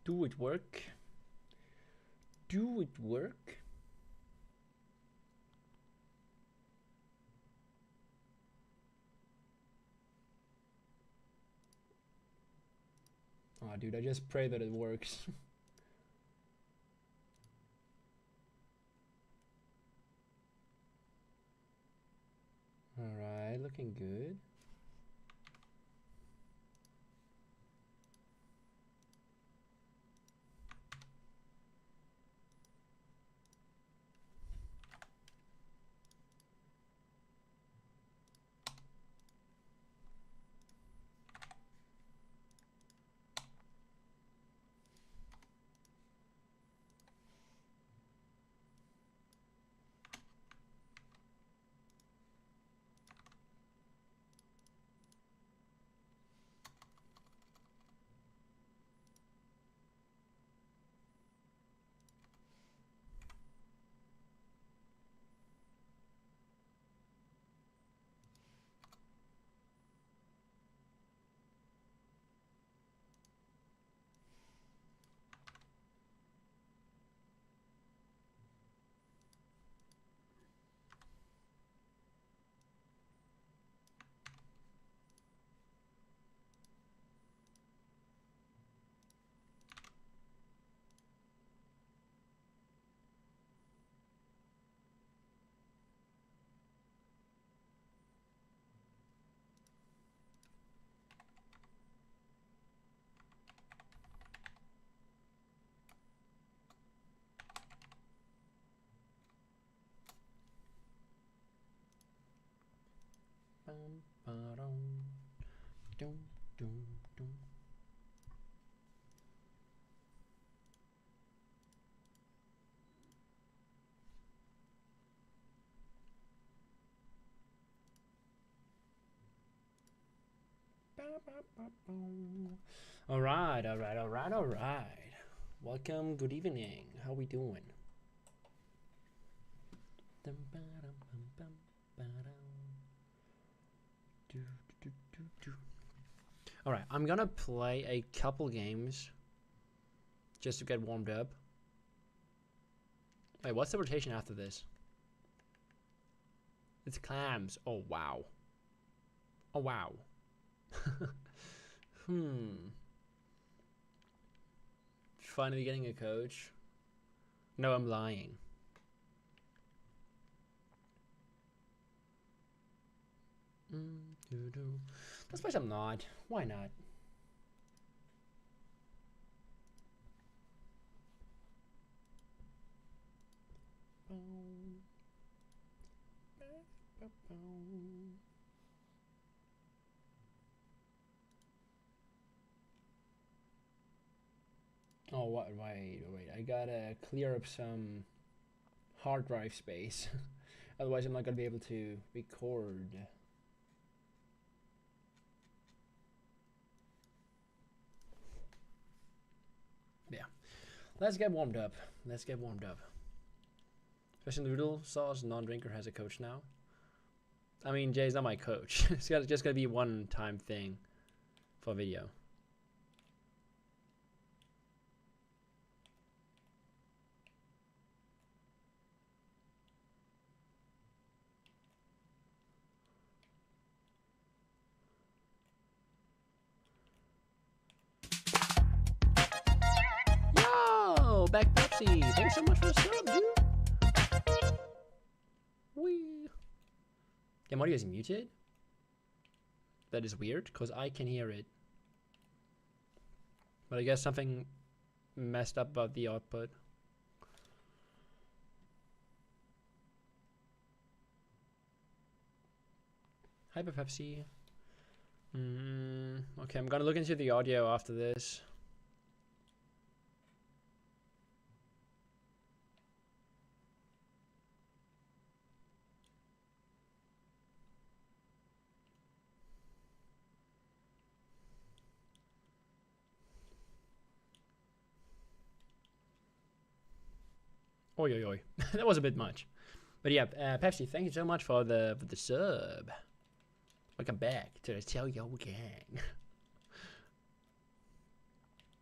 Do it work? Do it work? Oh, dude, I just pray that it works. Alright, looking good. Bum, ba-dum, dum, dum, dum. Alright, alright, alright, alright. Welcome, good evening. How we doing? Alright, I'm gonna play a couple games just to get warmed up. Wait, what's the rotation after this? It's clams. Oh, wow. Oh, wow. Finally getting a coach. No, I'm lying. I suppose I'm not. Why not? Oh, what? Wait. I gotta clear up some hard drive space. Otherwise, I'm not gonna be able to record. Yeah. Let's get warmed up. Special noodle sauce non-drinker has a coach now. I mean, Jay's not my coach. It's just gonna be a one-time thing for video. Yo, back Pepsi. Thanks so much for the sub, dude. Wee. Game audio is muted. That is weird because I can hear it. But I guess something messed up about the output. Hyper Pepsi. Okay, I'm gonna look into the audio after this. Oi. That was a bit much. But yeah, Pepsi, thank you so much for the sub. Welcome back to the Tell Yo Gang.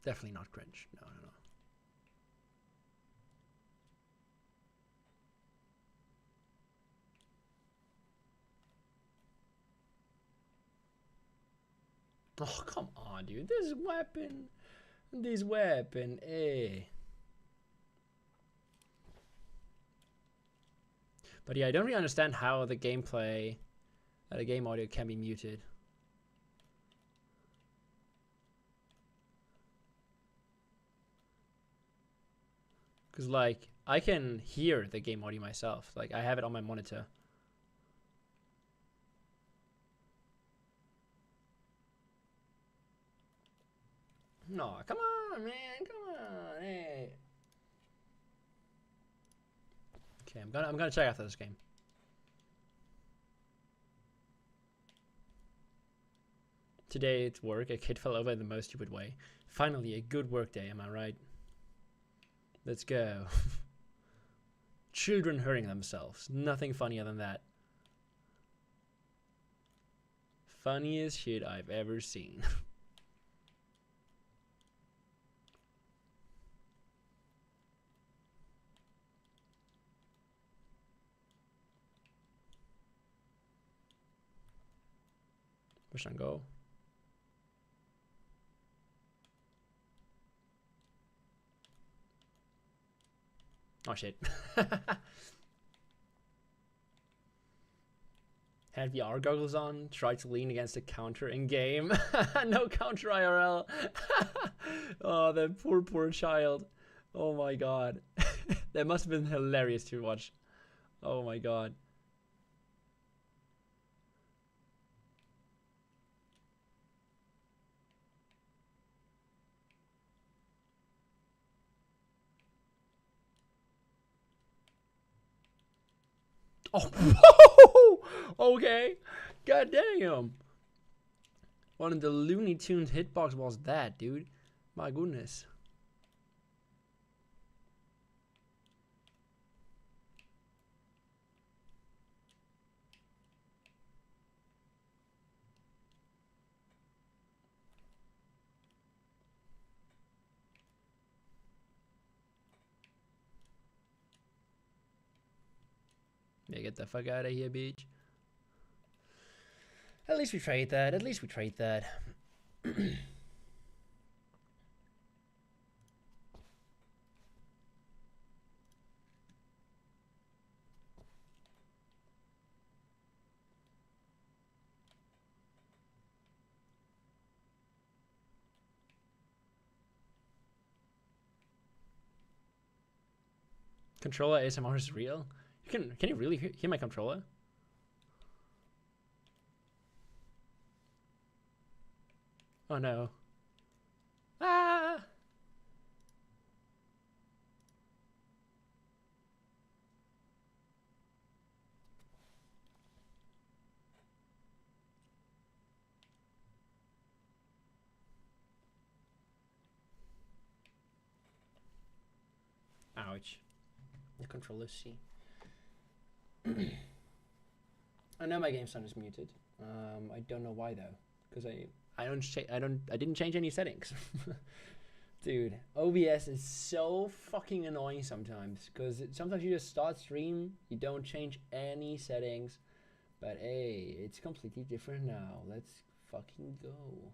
Definitely not cringe. No, no, no. Oh, come on, dude. This weapon. This weapon. Eh. But yeah, I don't really understand how the gameplay, the game audio can be muted. Because, like, I can hear the game audio myself. Like, I have it on my monitor. No, come on, man. Come on. Hey. Okay, I'm gonna check after this game. Today at work, a kid fell over in the most stupid way. Finally, a good work day, am I right? Let's go. Children hurting themselves. Nothing funnier than that. Funniest shit I've ever seen. Push and go. Oh shit. Had VR goggles on, tried to lean against a counter in game. No counter IRL. Oh, that poor child. Oh my god. That must have been hilarious to watch. Oh my god. Oh, okay. God damn. What in the Looney Tunes hitbox was that, dude? My goodness. Yeah, get the fuck out of here, bitch. At least we trade that. At least we trade that. Controller ASMR is real. Can you really hear my controller? Oh no. Ah! Ouch. The controller's C. I know my game sound is muted. I don't know why though, because I didn't change any settings. Dude, OBS is so fucking annoying sometimes, because sometimes you just start stream, you don't change any settings, but hey, it's completely different now. Let's fucking go.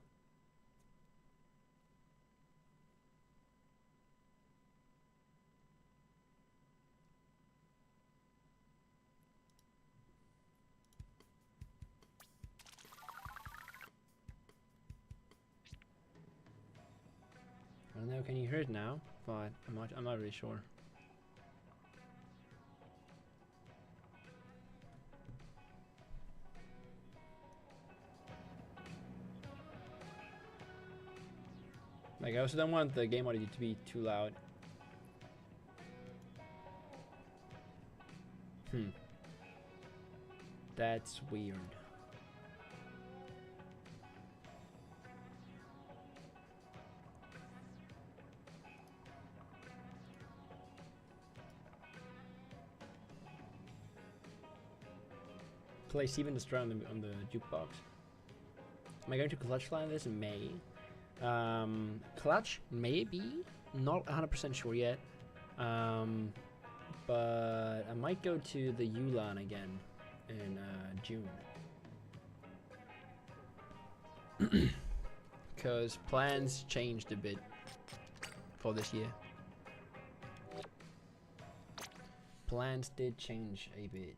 I don't know, can you hear it now? But I'm not really sure. Like, I also don't want the game audio to be too loud. That's weird. Play Steven Destroy on the jukebox. Am I going to clutch line this in May? Clutch, maybe. Not 100% sure yet. But I might go to the Yulan again in June. Because plans changed a bit for this year. Plans did change a bit.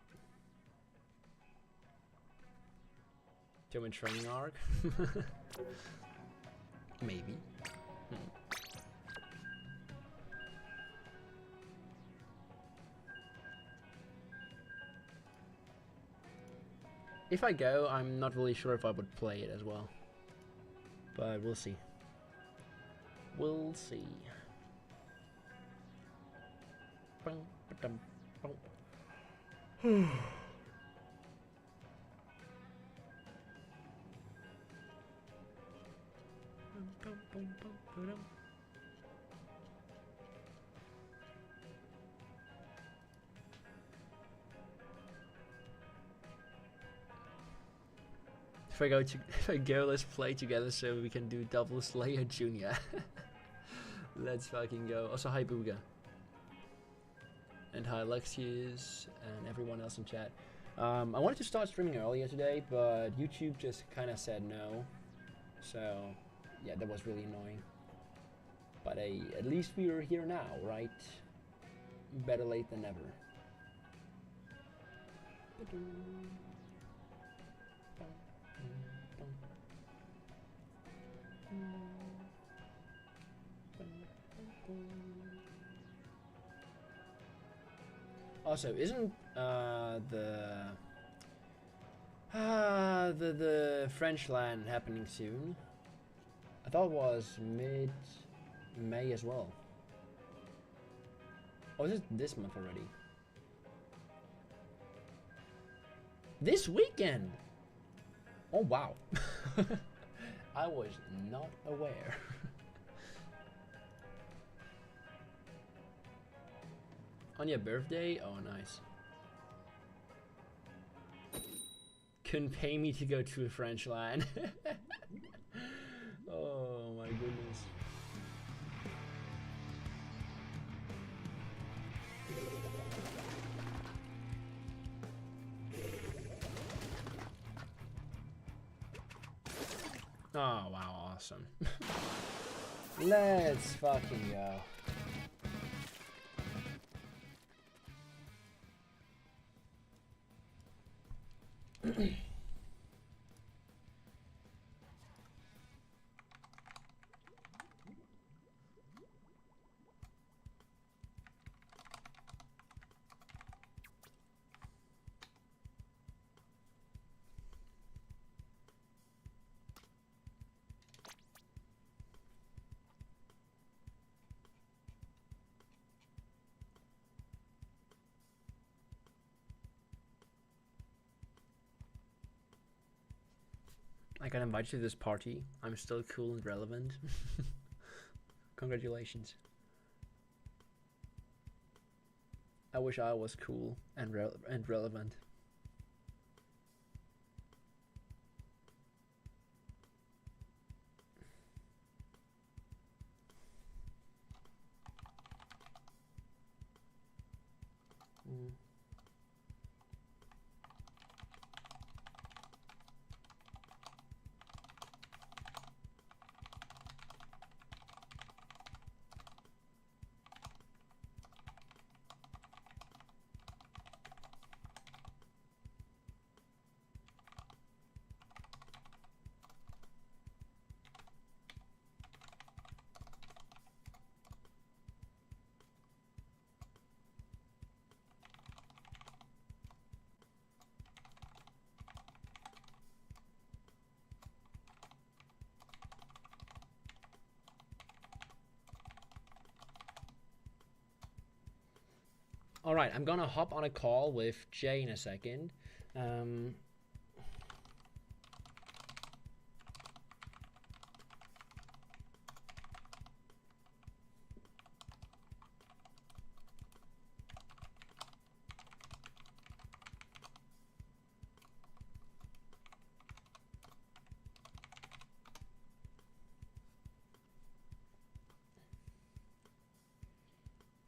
German training arc? Maybe. If I go, I'm not really sure if I would play it as well. But we'll see. We'll see. If I go, let's play together so we can do double Slayer Junior. Let's fucking go. Also, hi Booga. And hi Alexius and everyone else in chat. I wanted to start streaming earlier today, but YouTube just kind of said no. So, yeah, that was really annoying. But at least we are here now, right? Better late than never. Also, isn't the French LAN happening soon? I thought it was mid-May as well. Or is it this month already? This weekend! Oh wow. I was not aware. On your birthday? Oh, nice. Couldn't pay me to go to a French LAN. Oh my goodness. Oh wow, awesome. Let's fucking go. I got invited to this party. I'm still cool and relevant. Congratulations. I wish I was cool and relevant. All right, I'm gonna hop on a call with Jay in a second.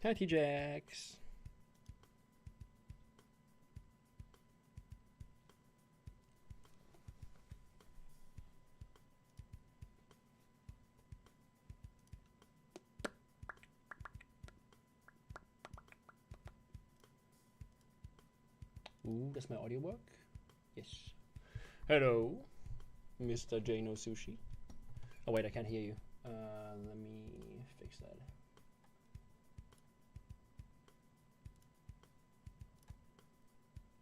Hi, T-Jax. Ooh, does my audio work? Yes. Hello, Mr. Jano Sushi. Oh wait, I can't hear you. Let me fix that.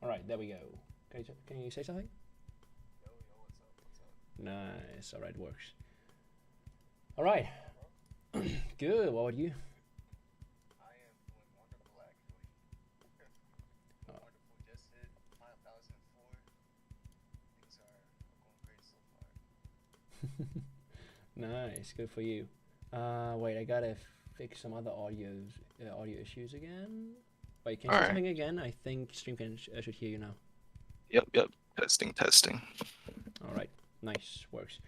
All right, there we go. Can you say something? Yo, what's up? What's up? Nice. All right, works. All right. Good. What about you? I am doing wonderful, actually. Doing Oh. wonderful. Just hit 5,004. Things are going great so far. Nice. Good for you. Wait, I gotta fix some other audio issues again. Wait, can you All say right. something again? I think stream should hear you now. Yep. Testing. All right. Nice. Works.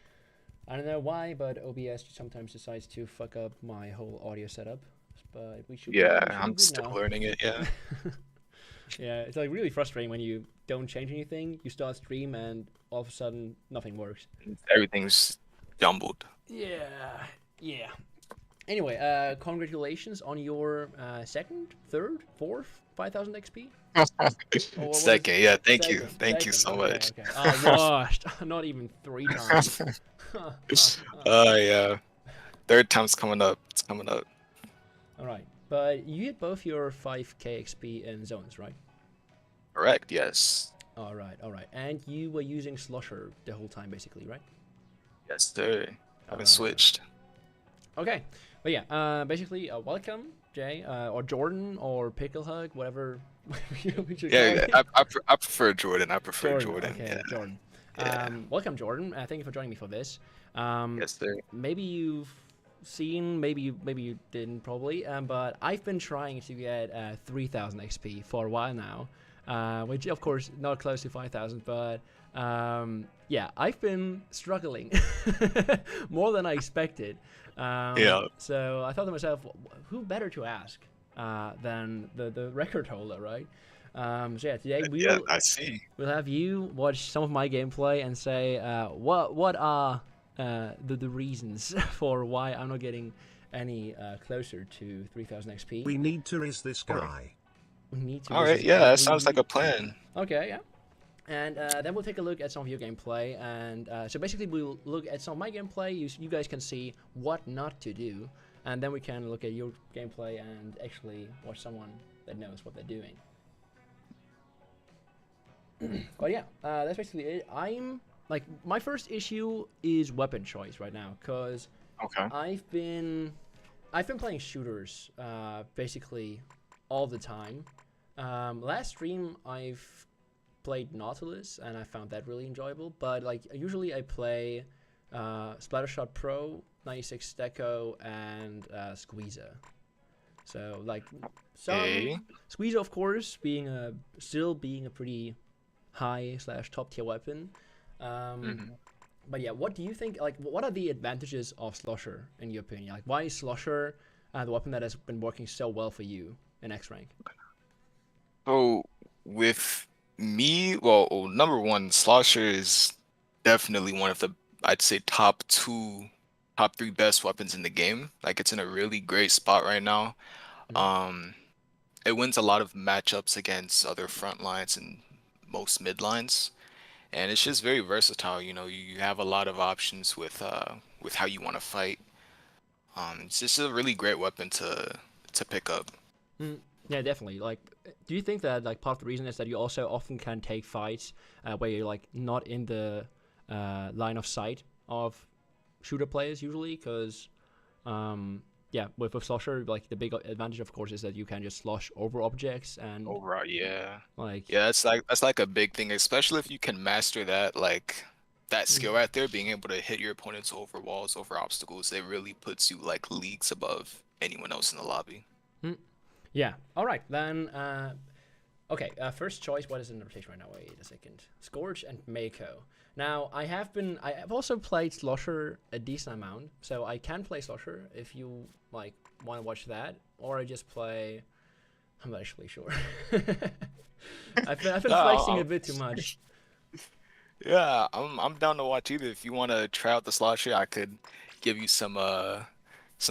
I don't know why, but OBS sometimes decides to fuck up my whole audio setup. But we should. Yeah, We should I'm be good still now. learning it. Yeah. Yeah, it's like really frustrating when you don't change anything. You start stream and all of a sudden nothing works. Everything's jumbled. Yeah. Anyway, congratulations on your second, third, fourth 5,000 XP. Or what Second, yeah. Thank you. Second, Thank you second, so okay, much. Okay. Washed. Not even 3 times. Yeah. Third time's coming up. It's coming up. All right, but you hit both your 5k XP in zones, right? Correct. Yes. All right. And you were using Slosher the whole time, basically, right? Yes, sir. Haven't Alright. switched. Okay, but yeah, basically, welcome, Jay, or Jordan, or Pickle Hug, whatever we should call Yeah, it. I prefer Jordan. I prefer Jordan. Okay, Yeah. Jordan. Yeah. Welcome, Jordan. Thank you for joining me for this. Yes, sir. Maybe you've seen, maybe you didn't, probably. But I've been trying to get 3,000 XP for a while now, which of course not close to 5,000, but yeah, I've been struggling more than I expected. Yeah. So I thought to myself, who better to ask than the record holder, right? So yeah, today Yeah, I see. we'll have you watch some of my gameplay and say what are the reasons for why I'm not getting any closer to 3,000 XP. We need to raise this guy. We need to All right. visit Yeah, that every- sounds like a plan. Okay, yeah. And then we'll take a look at some of your gameplay. And so basically, we'll look at some of my gameplay. You guys can see what not to do. And then we can look at your gameplay and actually watch someone that knows what they're doing. But yeah, that's basically it. I'm like, my first issue is weapon choice right now, because Okay. I've been playing shooters basically all the time. Last stream I've played Nautilus and I found that really enjoyable, but like usually I play Splattershot Pro, 96 Deco, and Squeezer. So like Okay. Squeezer, of course, still being a pretty high / top tier weapon. But yeah, what do you think? Like, what are the advantages of Slosher in your opinion? Like, why is Slosher the weapon that has been working so well for you in X rank? So with me, well, number one, Slosher is definitely one of the, I'd say, top 3 best weapons in the game. Like, it's in a really great spot right now. It wins a lot of matchups against other front lines and most mid lines, and it's just very versatile. You know, you have a lot of options with how you want to fight. It's just a really great weapon to pick up. Yeah, definitely. Like, do you think that like part of the reason is that you also often can take fights where you're like not in the line of sight of shooter players usually? Because yeah, with Slosher, like the big advantage, of course, is that you can just slosh over objects and Overall, yeah. like Yeah, that's like a big thing, especially if you can master that, like that skill right there, being able to hit your opponents over walls, over obstacles. It really puts you like leagues above anyone else in the lobby. Yeah. All right then. Okay, first choice. What is in the rotation right now? Wait a second. Scourge and Mako. Now I have also played Slosher a decent amount, so I can play Slosher if you like want to watch that, or I just play. I'm not actually sure. I've been No, flexing a bit too much. yeah, I'm down to watch either. If you want to try out the Slosher, I could give you some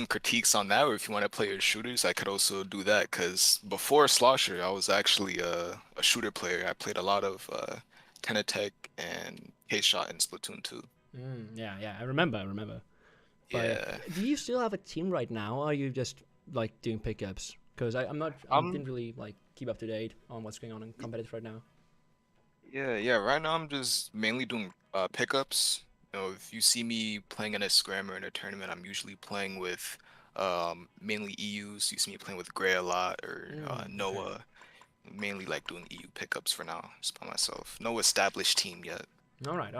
critiques on that, or if you want to play your shooters, I could also do that. Cause before Slosher, I was actually a shooter player. I played a lot of Tenatech and K-Shot in Splatoon 2. Yeah, I remember. But Yeah. do you still have a team right now, or are you just like doing pickups? Because I didn't really like keep up to date on what's going on in competitive right now. Yeah. Right now, I'm just mainly doing pickups. You know, if you see me playing in a scrim or in a tournament, I'm usually playing with mainly EUs. You see me playing with Gray a lot or Okay. Noah. Mainly like doing EU pickups for now, just by myself. No established team yet. All right.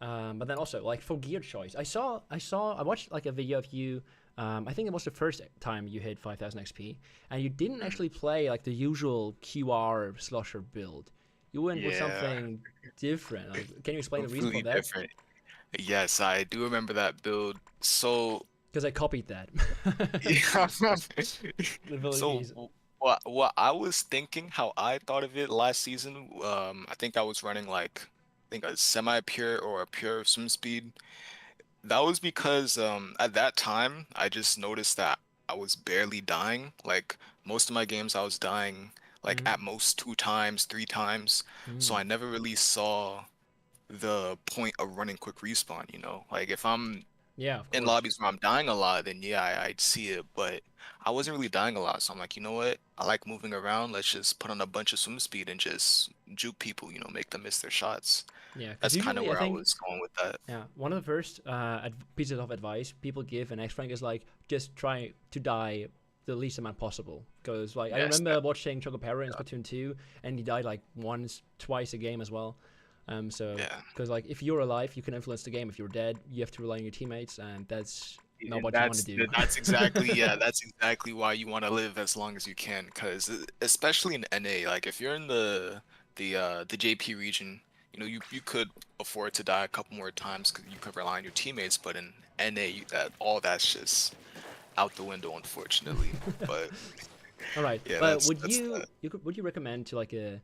But then also like for gear choice, I watched like a video of you. I think it was the first time you hit 5,000 XP, and you didn't actually play like the usual QR slosher build. You went with Yeah, something different. Like, can you explain the reason for completely that? different. Yes, I do remember that build. So Because I copied that. yeah. The So Philippines. what I was thinking, how I thought of it last season, I think I was running like I think a semi-pure or a pure swim speed. That was because at that time I just noticed that I was barely dying. Like most of my games I was dying like Mm, at most 2 times, 3 times. So mm. I never really saw the point of running quick respawn, you know? Like if I'm Yeah, of in course. lobbies where I'm dying a lot, then yeah, I'd see it, but I wasn't really dying a lot. So I'm like, you know what? I like moving around. Let's just put on a bunch of swim speed and just juke people, you know, make them miss their shots. Yeah, because That's kind of usually I where I think was going with that. yeah, one of the first pieces of advice people give in X rank is like just try to die the least amount possible. Because like I Yes, remember watching Chocopero in Splatoon 2, and he died like once, twice a game as well. So yeah. because like if you're alive, you can influence the game. If you're dead, you have to rely on your teammates, and that's not Yeah, what you want to do. that's exactly yeah, that's exactly why you want to live as long as you can, because especially in NA, like if you're in the JP region, you know you could afford to die a couple more times because you could rely on your teammates, but in NA that all that's just out the window, unfortunately. But All right, yeah, but that's that. would you recommend to like a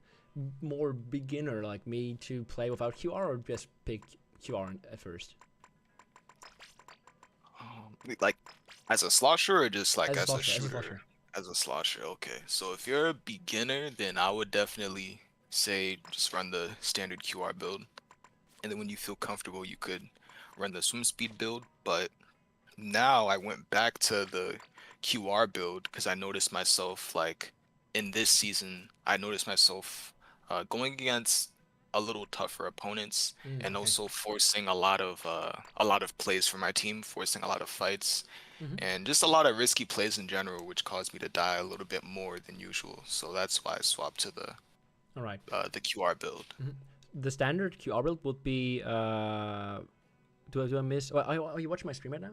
more beginner like me to play without QR or just pick QR at first Like as a slosher or just like as a as a slosher? As a shooter? slosher. As a slosher, okay. So if you're a beginner, then I would definitely say just run the standard QR build. And then when you feel comfortable, you could run the swim speed build. But now I went back to the QR build because I noticed myself like in this season, I noticed myself going against a little tougher opponents and Okay. also forcing a lot of plays for my team, forcing a lot of fights Hmm. and just a lot of risky plays in general, which caused me to die a little bit more than usual. So that's why I swapped to All right. the QR build. The standard QR build would be do I miss? Are you watching my stream right now?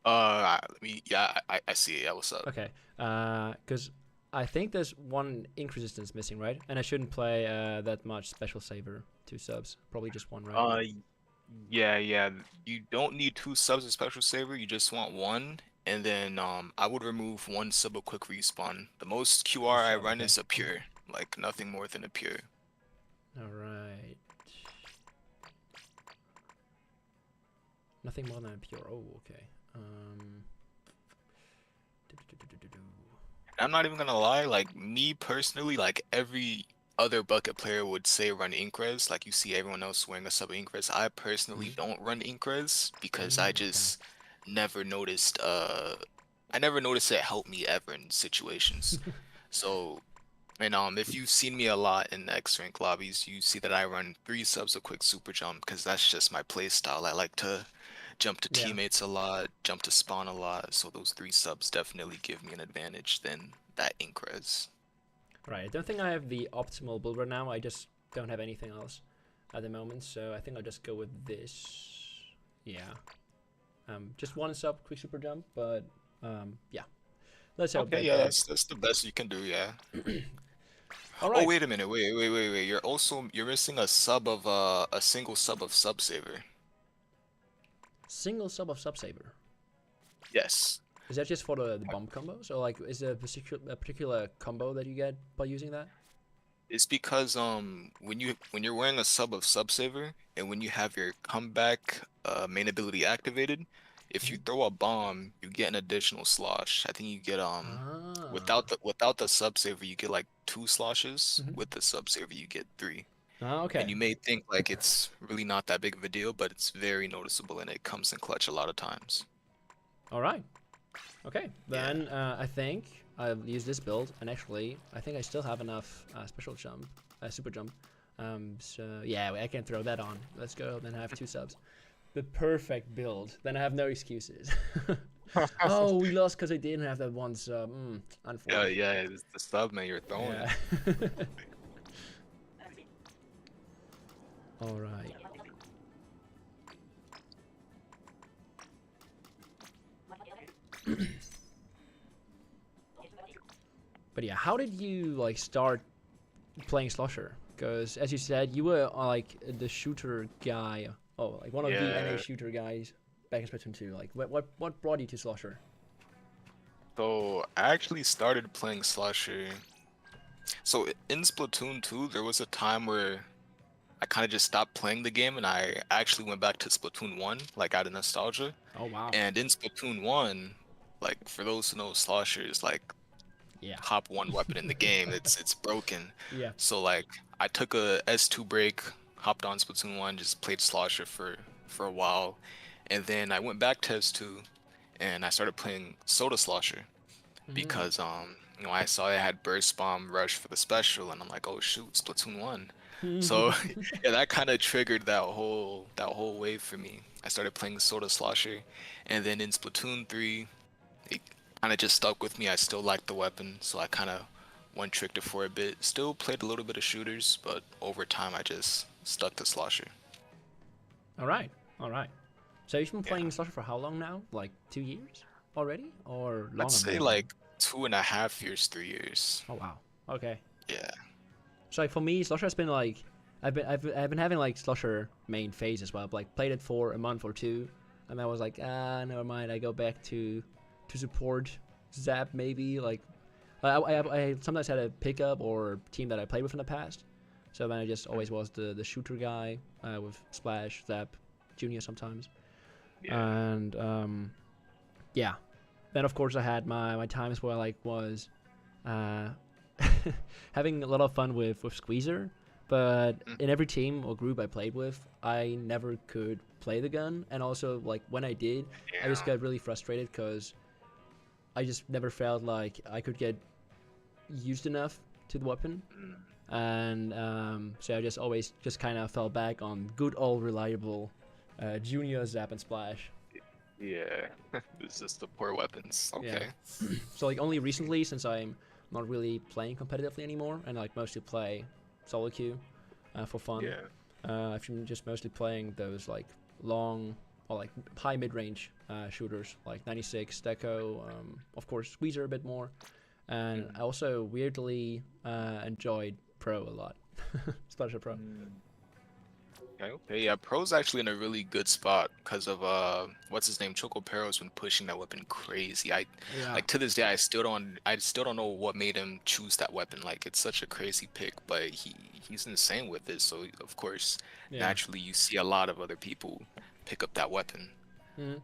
Let me, yeah, I see it. Yeah, what's up? Okay. Because I think there's one ink resistance missing, right? And I shouldn't play that much special saver, 2 subs. Probably just one, right? Uh, yeah. You don't need 2 subs of Special Saver. You just want one. And then I would remove 1 sub of Quick Respawn. The most QR I Sub. run Okay. is a pure, like nothing more than a pure. All right. Nothing more than a pure. Oh, okay. Do-do-do-do-do-do. I'm not even gonna lie, like me personally, like every other bucket player would say run Incres, like you see everyone else wearing a sub of Incres. I personally don't run Incres because I Okay. just never noticed I never noticed it helped me ever in situations. So and if you've seen me a lot in X rank lobbies, you see that I run 3 subs of quick super jump because that's just my play style. I like to jump to Yeah. teammates a lot, jump to spawn a lot, so those 3 subs definitely give me an advantage than that Incres. Right. I don't think I have the optimal build right now. I just don't have anything else at the moment, so I think I'll just go with this. Yeah. Just 1 sub quick super jump, but yeah. Let's hope Okay, that yeah, that's the best you can do, yeah. All Oh right. wait a minute, wait. You're missing a sub of a single sub of Subsaver. Single sub of Subsaver. Yes. Is that just for the bomb combos, or like is there a particular combo that you get by using that? It's because when you're wearing a sub of Subsaver and when you have your comeback main ability activated, if you Mhm. throw a bomb, you get an additional slosh. I think you get Ah. without the Subsaver you get like 2 sloshes. Mhm. With the Subsaver you get 3. Ah, And okay. you may think like it's really not that big of a deal, but it's very noticeable and it comes in clutch a lot of times. All right. Okay. Yeah. Then I think I'll use this build, and actually I think I still have enough special jump, super jump. So yeah, I can throw that on. Let's go. Then I have 2 subs. The perfect build. Then I have no excuses. Oh, we lost because I didn't have that one sub. Unfortunate. Yeah, it's the sub man you're throwing. Yeah. All right. But yeah, how did you like start playing Slosher? Because as you said, you were like the shooter guy. Oh, like one of the NA Yeah. shooter guys back in Splatoon 2. Like, what brought you to Slosher? So I actually started playing Slasher. So in Splatoon 2, there was a time where I kind of just stopped playing the game and I actually went back to Splatoon 1, like out of nostalgia. Oh wow. And in Splatoon 1, like for those who know, Slasher is like Yeah. top 1 weapon in the game. It's broken. Yeah. So like I took a S2 break, hopped on Splatoon 1, just played Slosher for a while, and then I went back to S2 and I started playing Soda Slosher because I saw it had Burst Bomb Rush for the special and I'm like, "Oh shoot, Splatoon 1." So yeah, that kind of triggered that whole wave for me. I started playing Soda Slosher, and then in Splatoon 3, it kind of just stuck with me. I still liked the weapon, so I kind of one tricked it for a bit. Still played a little bit of shooters, but over time I just stuck to Slosher. All right. All right. So you've been Yeah. playing Slosher for how long now? Like 2 years already, or longer? I'd say than that? like 2.5 years, 3 years. Oh wow. Okay. Yeah. So like for me, Slosher has been like I've been having like Slosher main phase as well. Like played it for a month or two, and I was like, never mind. I go back to support Zap maybe. Like I sometimes had a pickup or team that I played with in the past. So then I just always was the shooter guy with Splash, Zap, Junior sometimes, and yeah. Then of course I had my times where I like was having a lot of fun with Squeezer, but in every team or group I played with, I never could play the gun, and also like when I did, I just got really frustrated because I just never felt like I could get used enough to the weapon, and so I just always just kind of fell back on good old reliable Junior, Zap, and Splash. Yeah. It's just the poor weapons. Okay. So like only recently, since I'm not really playing competitively anymore, and like mostly play solo queue for fun. Yeah. I've been just mostly playing those like long or like high mid-range shooters like 96, Deco, of course Squeezer a bit more, and I also weirdly enjoyed Pro a lot. Splasher Pro. Okay, yeah, Pro's actually in a really good spot because of what's his name, Choco Pero's been pushing that weapon crazy. Yeah. Like to this day I still don't know what made him choose that weapon. Like it's such a crazy pick, but he's insane with it. So of course, Yeah. naturally you see a lot of other people pick up that weapon.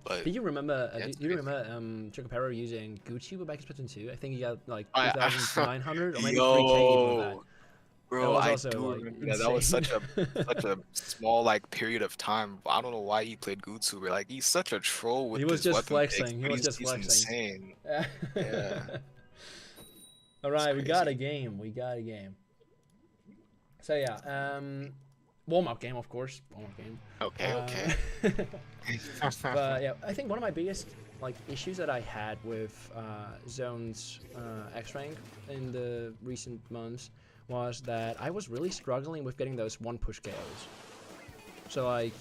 But Do you remember? Yeah, Do it's you crazy. remember Choco Pero using Gucci back in Splatoon 2? I think he got like I- 2,900 or maybe 3K even with that. Yo, bro, was I also, do like, remember that. That was such a small like period of time. I don't know why he played Gutsu. But like he's such a troll with He was his just weapon picks, flexing. He but was he's- just he's flexing. insane. Yeah. All right, we got a crazy. game. We got a game. So yeah, warm up game, of course. Warm up game. Okay. But yeah, I think one of my biggest like issues that I had with Zone's X rank in the recent months was that I was really struggling with getting those one push KOs. So like,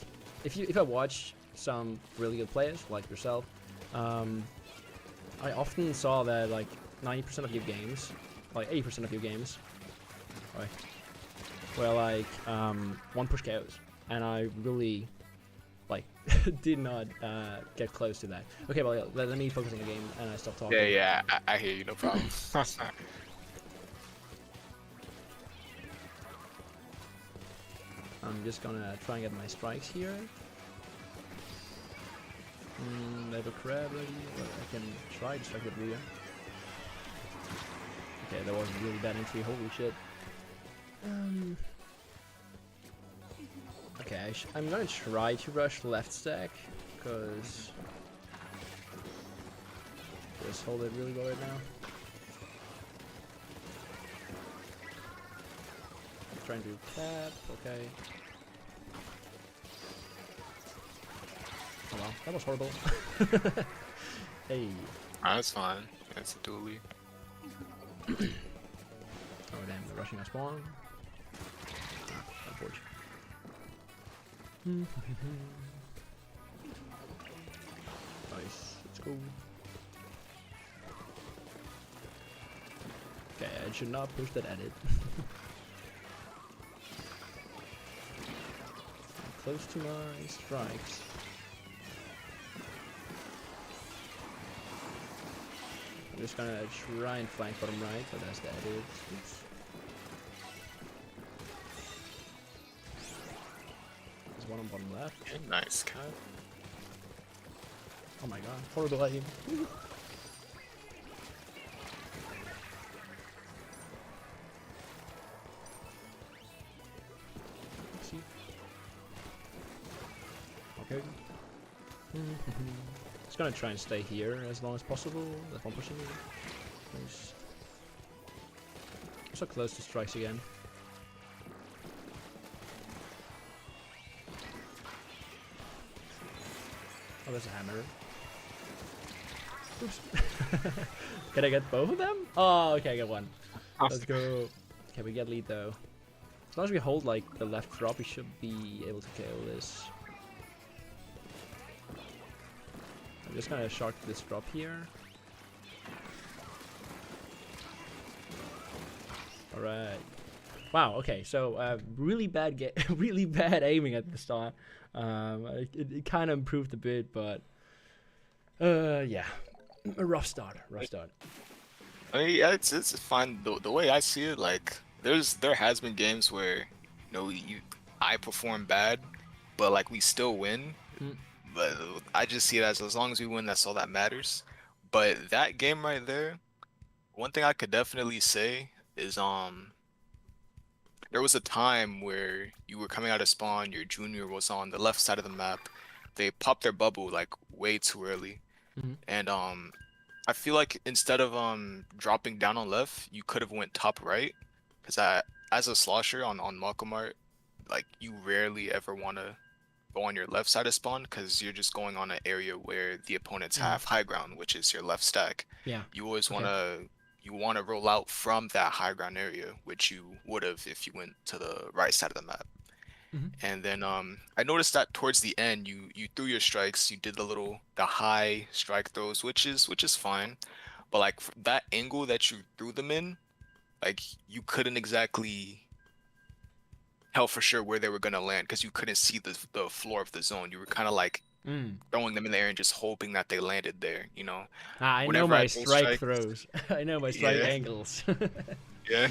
if I watch some really good players like yourself, I often saw that like 90% of your games, like 80% of your games, Right. Where like one push KOs, and I really like did not get close to that. Okay, well let me focus on the game and I stop talking. Yeah, I hear you, no problem. I'm just gonna try and get my strikes here. I have a crab ready, but I can try to strike with Rhea. Okay, that was a really bad entry, holy shit. Okay, I'm gonna try to rush left stack, because... Just hold it really well right now. Trying to tap, okay. Oh wow, that was horrible. Hey. That's fine. That's a dually. Oh damn, they're rushing our spawn. Unfortunate. Nice, let's go. Okay, I should not push that edit. Close to my strikes. I'm just gonna try and flank bottom right, but that's the edit. Oops. There's one on bottom left. Okay, nice cut. Oh my god, horrible aim. See? Okay. Just gonna try and stay here as long as possible. That's one pushing me. Nice. So close to strikes again. Oh, there's a hammer. Oops. Can I get both of them? Oh, okay, I got one. Let's go. Okay, we get lead though. As long as we hold like the left drop, we should be able to KO this. I'm just gonna shark this drop here. All right. Wow. Okay. So really bad really bad aiming at the start. It kind of improved a bit, but yeah, a rough start. Rough start. I mean, yeah, it's fine. The way I see it, like there has been games where I perform bad, but like we still win. But I just see it as long as we win, that's all that matters. But that game right there, one thing I could definitely say is there was a time where you were coming out of spawn, your junior was on the left side of the map. They popped their bubble like way too early. And I feel like instead of dropping down on left, you could have went top right. Because as a slosher on Malcolmart, like you rarely ever want to go on your left side of spawn because you're just going on an area where the opponents have high ground, which is your left stack. Yeah. You always want to roll out from that high ground area, which you would have if you went to the right side of the map. And then I noticed that towards the end you threw your strikes, you did the high strike throws, which is fine, but like that angle that you threw them in, like you couldn't exactly tell for sure where they were gonna land because you couldn't see the floor of the zone. You were kind of like throwing them in the air and just hoping that they landed there, you know. I know my strike throws. I know my strike angles. Yeah.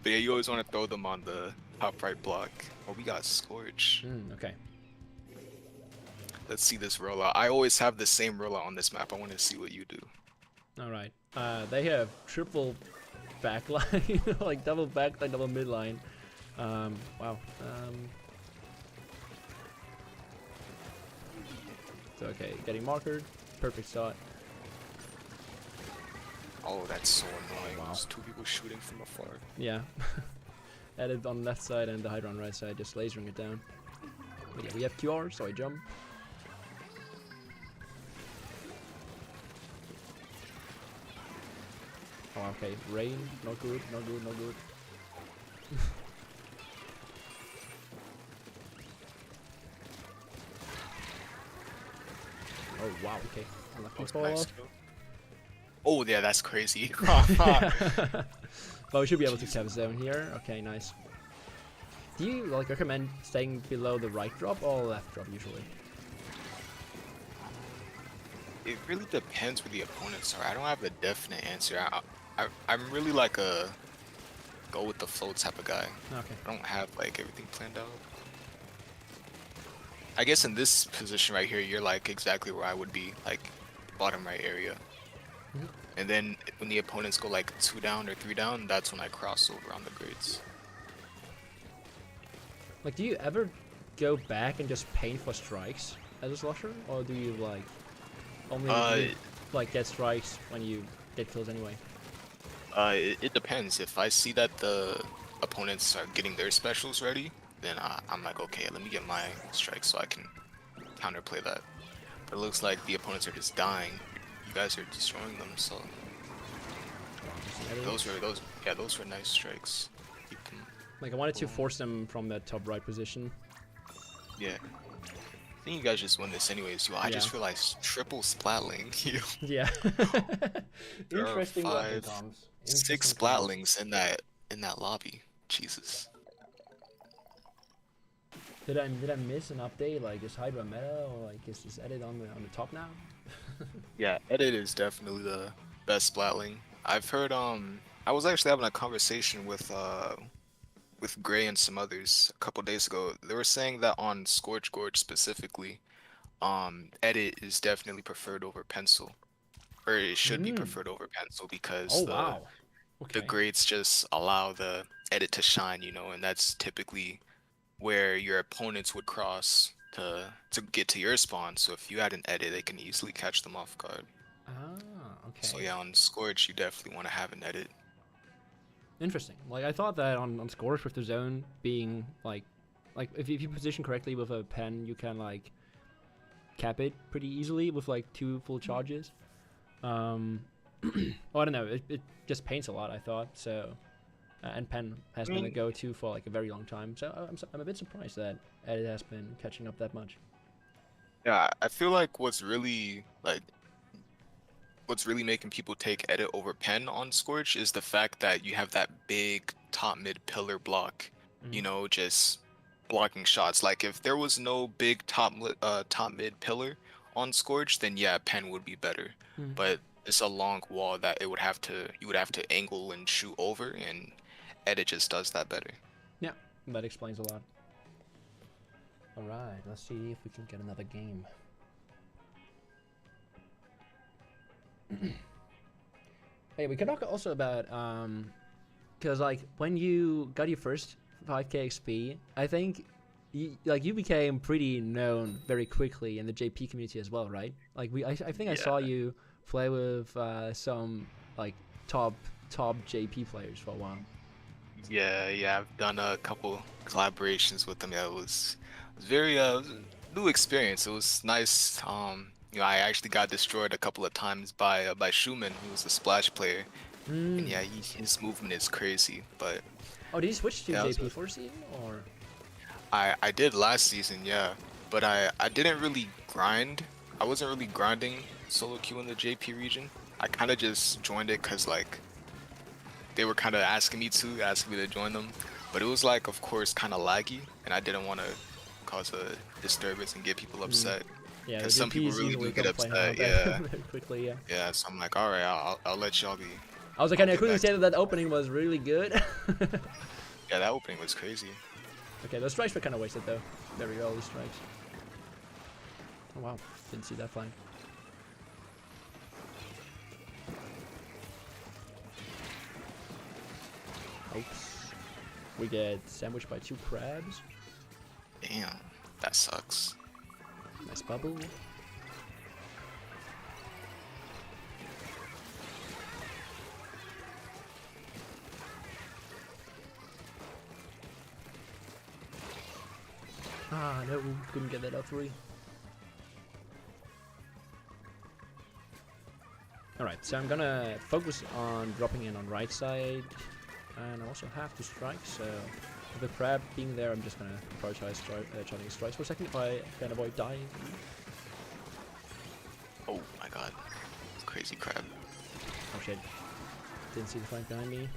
But yeah, you always want to throw them on the top right block. Oh, we got Scorch. Okay. Let's see this rollout. I always have the same rollout on this map. I want to see what you do. All right. They have triple backline, like double backline, double midline. Wow. So okay, getting markered. Perfect shot. Oh, that's so annoying. Wow. There's two people shooting from afar. Yeah. Edit on the left side and the Hydra on the right side, just lasering it down. But yeah, we have QR, so I jump. Oh, okay. Rain, not good, not good, not good. Oh wow, okay. Unlucky fall Nice off. kill. Oh yeah, that's crazy. But we should be able to cap zone here. Okay, nice. Do you like recommend staying below the right drop or left drop usually? It really depends where the opponents are. I don't have a definite answer. I'm really like a go with the flow type of guy. Okay. I don't have like everything planned out. I guess in this position right here, you're like exactly where I would be, like bottom right area. Mhm. And then when the opponents go like 2 down or 3 down, that's when I cross over on the grades. Like, do you ever go back and just paint for strikes as a slosher, or do you like only like get strikes when you get kills anyway? It depends. If I see that the opponents are getting their specials ready, then I'm like, okay, let me get my strikes so I can counterplay that. But it looks like the opponents are just dying. You guys are destroying them, so those were nice strikes. Keep them. Like, I wanted to force them from that top right position. Yeah. I think you guys just win this anyways. Yo, I just Yeah. realized triple splatling. Yo, Yeah. there are Interesting weapon 5, comms. 6 Interesting comms. splatlings in that lobby. Jesus. Did I miss an update? Like, is Hydra meta, or like is this edit on the top now? Yeah, edit is definitely the best splatling. I've heard I was actually having a conversation with Gray and some others a couple days ago. They were saying that on Scorch Gorge specifically, edit is definitely preferred over pencil. Or it should be preferred over pencil because Oh wow. the Okay. grades just allow the edit to shine, you know, and that's typically where your opponents would cross to get to your spawn. So if you had an edit, they can easily catch them off guard. Ah, okay. So yeah, on Scorch, you definitely want to have an edit. Interesting. Like, I thought that on Scorch with the zone being like if you position correctly with a pen, you can like cap it pretty easily with like 2 full charges. Oh, I don't know. It just paints a lot, I thought. So, and pen has been a go-to for like a very long time. So I'm a bit surprised that edit has been catching up that much. Yeah, I feel like what's really making people take edit over pen on Scorch is the fact that you have that big top mid pillar block, you know, just blocking shots. Like if there was no big top mid pillar on Scorch, then yeah, pen would be better. But it's a long wall that you would have to angle and shoot over, and edit just does that better. Yeah, that explains a lot. All right, let's see if we can get another game. Hey, we can talk also about because like when you got your first 5k XP, I think you became pretty known very quickly in the JP community as well, right? Like I think I saw you play with some like top JP players for a while. Yeah, I've done a couple collaborations with them. Yeah, it was very it was a new experience. It was nice. You know, I actually got destroyed a couple of times by Schumann, who was a splash player. And yeah, his movement is crazy. But Oh, did you switch to Yeah, JP for season or? I did last season, yeah. But I didn't really grind. I wasn't really grinding solo queue in the JP region. I kind of just joined it because like they were kind of asking me to join them. But it was like, of course, kind of laggy, and I didn't want to cause a disturbance and get people upset. Yeah, Because the some people JPs really usually do get complain upset, about yeah. that very quickly, yeah. Yeah, so I'm like, all right, I'll let y'all be. I was like, I'll and I get couldn't back say to that opening was really good. Yeah, that opening was crazy. Okay, those strikes were kind of wasted though. Very early strikes. Oh wow, didn't see that flying. Oops. We get sandwiched by 2 crabs. Damn, that sucks. Nice bubble. Ah, no, couldn't get that up 3. Alright, so I'm gonna focus on dropping in on right side, and I also have to strike, so with the crab being there, I'm just gonna prioritize charging strikes for a second if I can avoid dying. Oh my god, crazy crab. Oh shit, didn't see the flank behind me.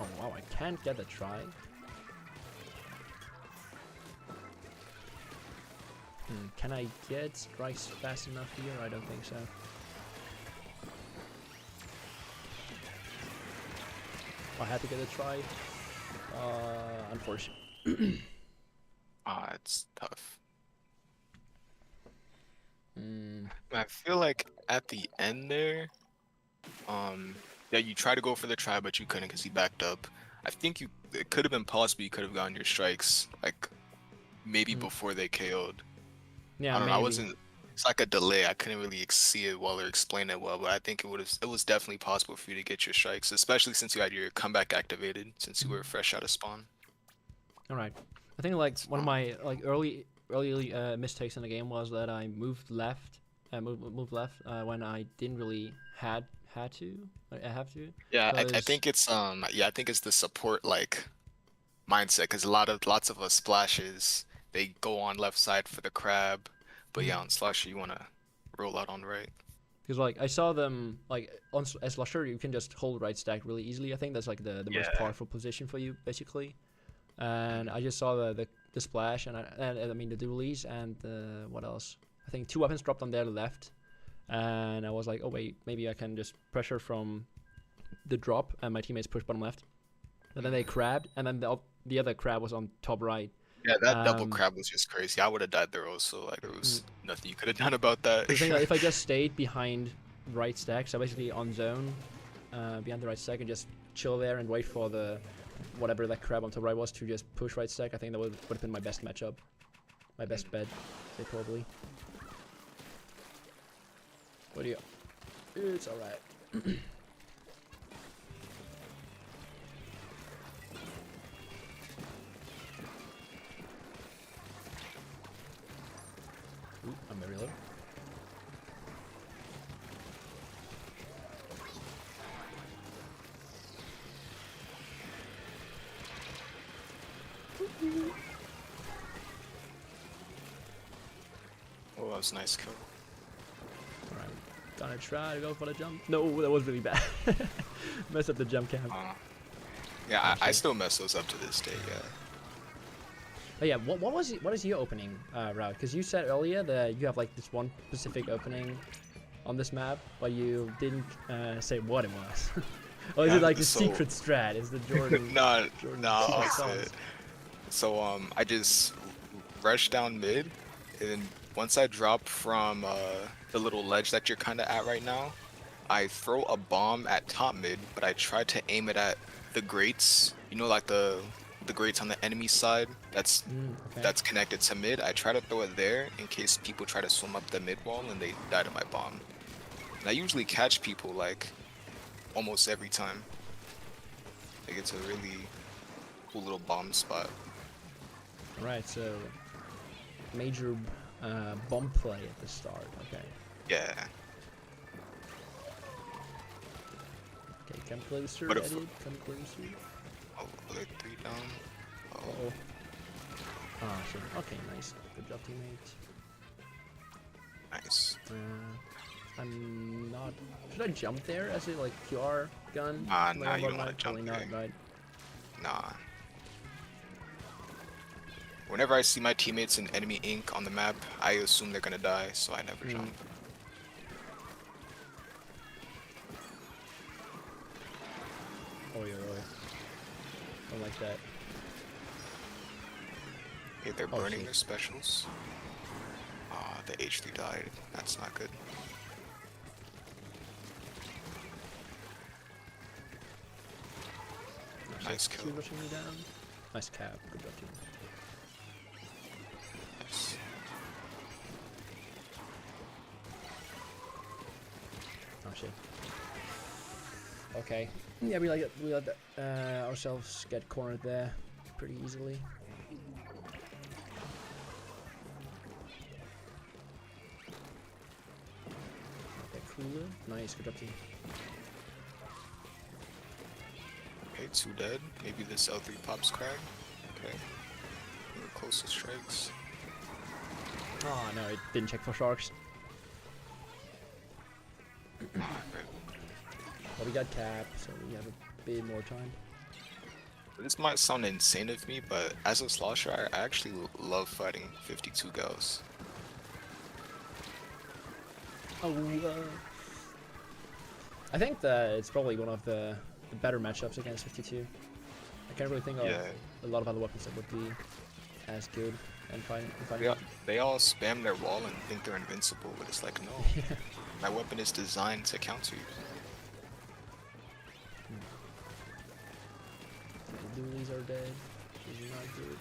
Oh wow, I can't get the try. Can I get strikes fast enough here? I don't think so. I had to get a try. Unfortunate. It's tough. Mm, I feel like at the end there, yeah, you tried to go for the try, but you couldn't because he backed up. I think it could have been possible you could have gotten your strikes like maybe before they KO'd. yeah, I don't know. maybe. I wasn't. It's like a delay. I couldn't really see it well or explain it well, but I think it was definitely possible for you to get your strikes, especially since you had your comeback activated, since you were fresh out of spawn. All right. I think like one of my like early mistakes in the game was that I moved left, moved left when I didn't really had to. I have to. Yeah, I 'Cause- think it's yeah, I think it's the support like mindset because lots of us splashes they go on left side for the crab, but yeah, on slasher you wanna roll out on right. Because like I saw them like on as Slasher, you can just hold right stack really easily. I think that's like the most Yeah. powerful position for you basically. And I just saw the splash and I mean the dualies and what else? I think 2 weapons dropped on their left, and I was like, oh wait, maybe I can just pressure from the drop, and my teammates push bottom left. And then they crabbed, and then the other crab was on top right. Yeah, that double Um, crab was just crazy. I would have died there also. Like there was nothing you could have done about that. The thing that if I just stayed behind right stack, so basically on zone, behind the right stack, and just chill there and wait for the whatever that crab on top right was to just push right stack, I think that would have been my best matchup, my best bet, say probably. What do you? It's all right. Ooh, I'm very low. Oh, that was a nice kill. Alright, gonna try to go for the jump. No, that was really bad. Messed up the jump cam. Yeah, I still mess those up to this day. Yeah. Oh yeah, what is your opening route? Because you said earlier that you have like this one specific opening on this map, but you didn't say what it was. Or is Yeah, it like the so- secret strat? Is the Jordan? Nah, Jordan nah. secret I'll sauce? say it. So I just rush down mid, and once I drop from the little ledge that you're kind of at right now, I throw a bomb at top mid, but I try to aim it at the grates. You know, like the grates on the enemy side. That's Okay. that's connected to mid. I try to throw it there in case people try to swim up the mid wall and they die to my bomb. And I usually catch people like almost every time. Like it's a really cool little bomb spot. Right, so major bomb play at the start. Okay. Yeah. Okay, come closer, But if- Edit. Come closer. Oh, like 3 down. Oh, Uh-oh. Ah, shit. Okay, nice. Good job, teammate. nice. I'm not. Should I jump there as a like QR gun? Nah, Like, nah, on you don't bottom wanna right? jump Probably not, there. right? Nah. Whenever I see my teammates in enemy ink on the map, I assume they're gonna die, so I never jump. Oh, yeah, oh. Don't like that. Okay, they're Oh, burning shit. their specials. Ah, the H3 died. That's not good. Nice Two kill. rushing me down. Nice cap. Good job, team. Nice. Oh shit. Okay. Yeah, we let ourselves get cornered there pretty easily. Okay, cooler. Nice. Good job, team. Okay, 2 dead. Maybe this L3 pops crack. Okay. Closest strikes. Oh no, it didn't check for sharks. But we got cap, so we have a bit more time. This might sound insane of me, but as a slosher, I actually love fighting 52 gals. Oh, I think that it's probably one of the better matchups against 52. I can't really think of Yeah. a lot of other weapons that would be as good in fighting. They all spam their wall and think they're invincible, but it's like, no. My weapon is designed to counter you. The dualies are dead. These are not good.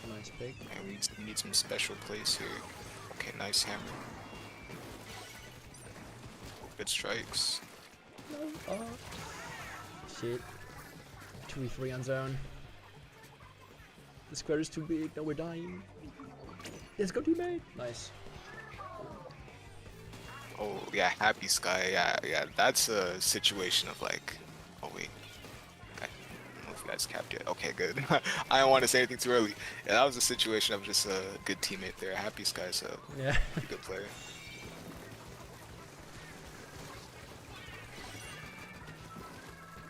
Nice pick. And we need some special plays here. Okay, nice hammer. Good strikes. No. Oh. Shit. 2v3 on zone. The square is too big. No, we're dying. Let's go, teammate. Nice. Oh yeah, Happy Sky. Yeah. That's a situation of like, oh wait, I don't know if you guys capped yet. Okay, good. I don't want to say anything too early. Yeah, that was a situation of just a good teammate there. Happy Sky's a Yeah. good player.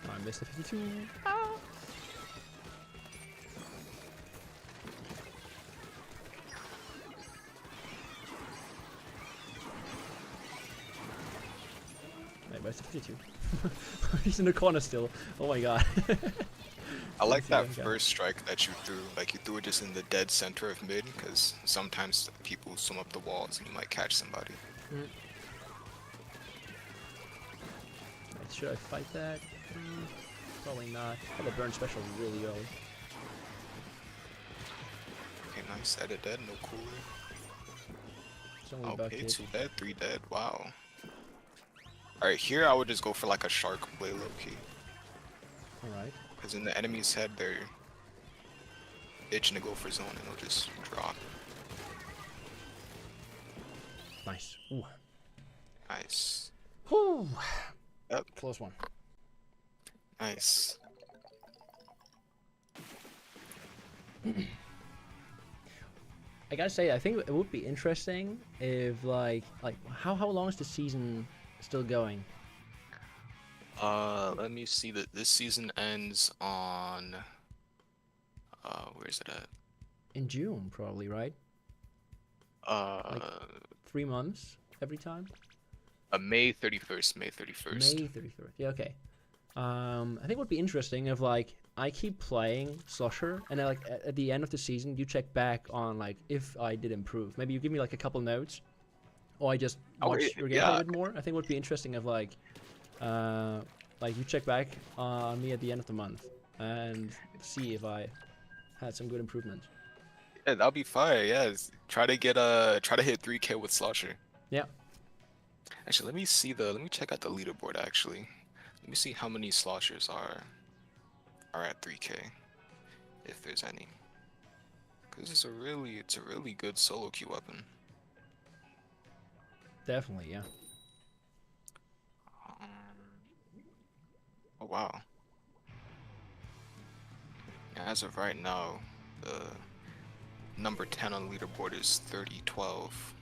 I missed the 52. Ah. Wait, where's the 52? He's in the corner still. Oh my god. I like that Okay. first strike that you threw. Like you threw it just in the dead center of mid, because sometimes people swim up the walls and you might catch somebody. Should I fight that? Probably not. I'll burn special really early. Okay, nice. Edit dead, no cooler. It's only Okay, bucket. 2 dead, 3 dead. Wow. Alright, here I would just go for like a shark play low key. Alright. Because in the enemy's head, they're itching to go for zone and they'll just drop. Nice. Ooh. Nice. Whew. Yep. Close one. Nice. I gotta say, I think it would be interesting if like how long is the season still going? Let me see that this season ends on where's it at? In June, probably, right? 3 months every time. May 31st. May 31st. May 31st. Yeah, okay. I think it would be interesting if like I keep playing Slosher and then, like at the end of the season you check back on like if I did improve. Maybe you give me like a couple notes, or I just watch your gameplay a bit more. I think it would be interesting if like you check back on me at the end of the month and see if I had some good improvements. Yeah, that'll be fire. Yeah, try to hit 3K with Slosher. Yeah. Actually, let me check out the leaderboard actually. Let me see how many sloshers are at 3K, if there's any. Cause it's a really good solo queue weapon. Definitely, yeah. Oh wow. As of right now, the number 10 on the leaderboard is 3012.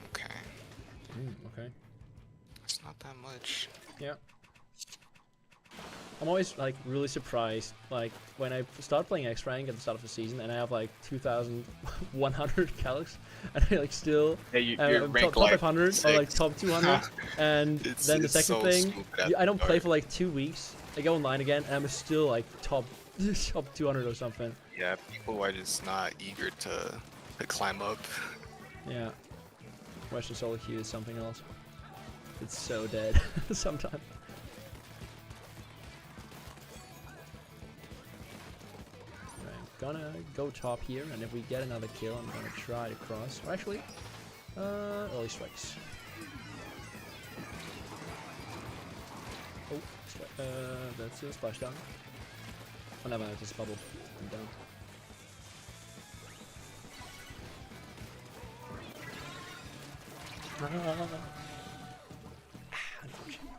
Okay. Okay. It's not that much. Yeah. I'm always like really surprised like when I start playing X rank at the start of the season and I have like 2,100 calcs and I like still Yeah, you're ranked top like 500 or like 6. top 200 and then the It's second so thing smooth at I don't the play start. for like 2 weeks. I go online again and I'm still like top 200 or something. Yeah, people are just not eager to climb up. Yeah. Western solo queue is something else. It's so dead sometimes. Gonna go top here, and if we get another kill, I'm gonna try to cross. Or actually, early strikes. Oh, that's a splashdown. Oh, never mind, it's just bubble. I'm down. Unfortunate.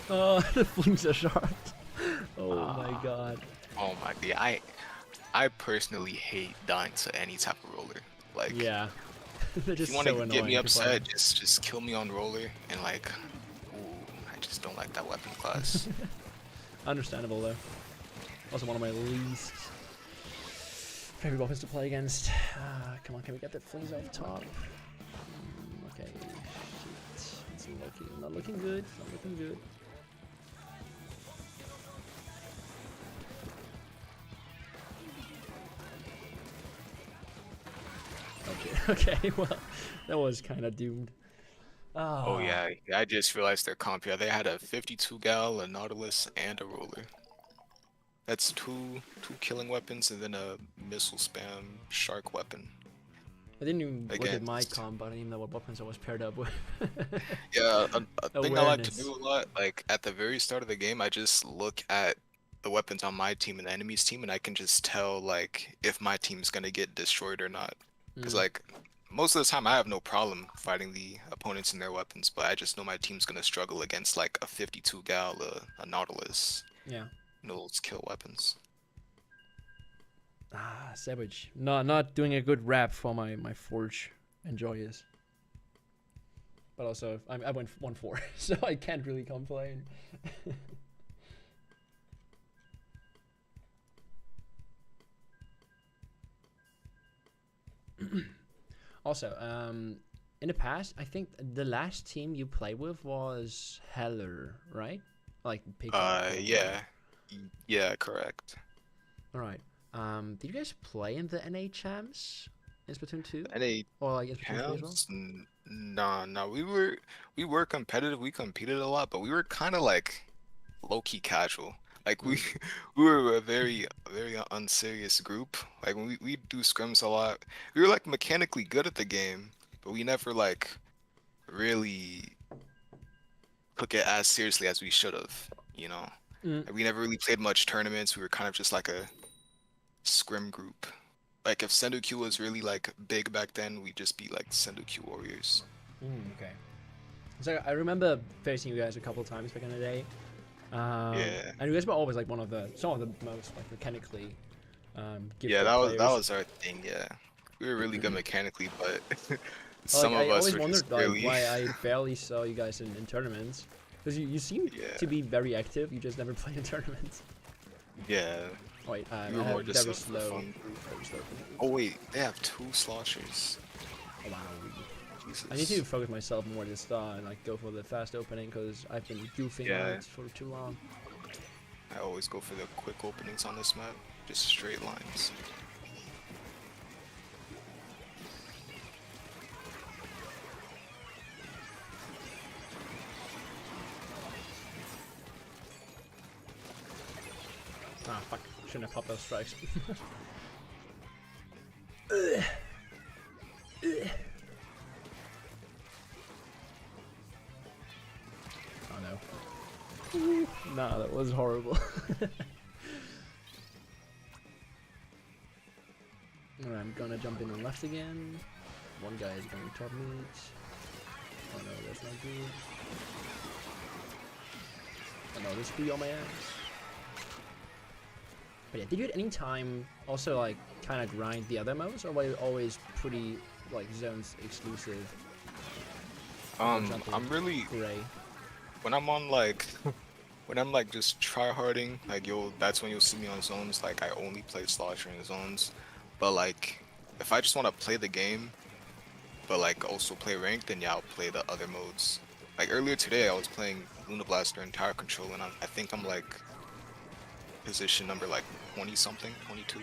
Oh, the flings are short. Oh my Ah. god. Oh my god, I personally hate dying to any type of roller. Like, Yeah. They're if you just want to so get me annoying to play. upset, just kill me on roller and like, ooh, I just don't like that weapon class. Understandable though. Also one of my least favorite weapons to play against. Come on, can we get that flings off top? Okay. Shit. It's not looking good. Not looking good. Okay, okay, well, that was kind of doomed. Oh yeah, I just realized their comp. Yeah, they had a 52 gal, a Nautilus, and a roller. That's two killing weapons and then a missile spam shark weapon. I didn't even look at my Against comp, but I didn't even know what weapons I was paired up with. yeah, a thing I like to Awareness. do a lot, like at the very start of the game, I just look at the weapons on my team and the enemy's team, and I can just tell like if my team's gonna get destroyed or not. Because Mm, like most of the time, I have no problem fighting the opponents and their weapons, but I just know my team's gonna struggle against like a 52 gal, a Nautilus, yeah. those kill weapons. Savage. Not doing a good rap for my Forge Enjoyers. But also, I went 1-4, so I can't really complain. Also, in the past, I think the last team you played with was Heller, right? Like Peacock. Yeah, yeah, correct. All right. Did you guys play in the NA champs in Splatoon 2 Any or like in Splatoon 3 as well? camps? Nah. We were competitive. We competed a lot, but we were kind of like low-key casual. Like we we were a very unserious group. Like when we do scrims a lot. We were like mechanically good at the game, but we never like really took it as seriously as we should have, you know? Mm. Like, we never really played much tournaments. We were kind of just like a scrim group. Like if Sendoku was really like big back then, we'd just be like Sendoku Warriors. Okay. So I remember facing you guys a couple of times back in the day. Yeah. And you guys were always like some of the most like mechanically gifted Yeah, that players. was our thing, yeah. We were really good mechanically, but Like, some I of us always were wondered just like really why I barely saw you guys in tournaments. Because you seem Yeah. to be very active, you just never play in tournaments. Yeah. Wait, We were more just very a slow. fun group. Very slow. Oh wait, they have 2 sloshers. Oh, wow. Jesus. I need to focus myself more this start and like go for the fast opening because I've been goofing Yeah. on it for too long. I always go for the quick openings on this map, just straight lines. Ah, fuck. Shouldn't have popped those strikes. Oh no. Nah, that was horrible. Alright, I'm gonna jump in on left again. One guy is going top mid. Oh no, that's not good. Oh no, this be on my ass. But yeah, did you at any time also like kind of grind the other modes, or were you always pretty like zones exclusive? For example, I'm really Gray. when I'm on like when I'm like just tryharding, like that's when you'll see me on zones. Like I only play Slosher in zones. But like if I just want to play the game but like also play ranked, then yeah, I'll play the other modes. Like earlier today I was playing Luna Blaster and Tower Control, and I think I'm like position number like 20 something, 22.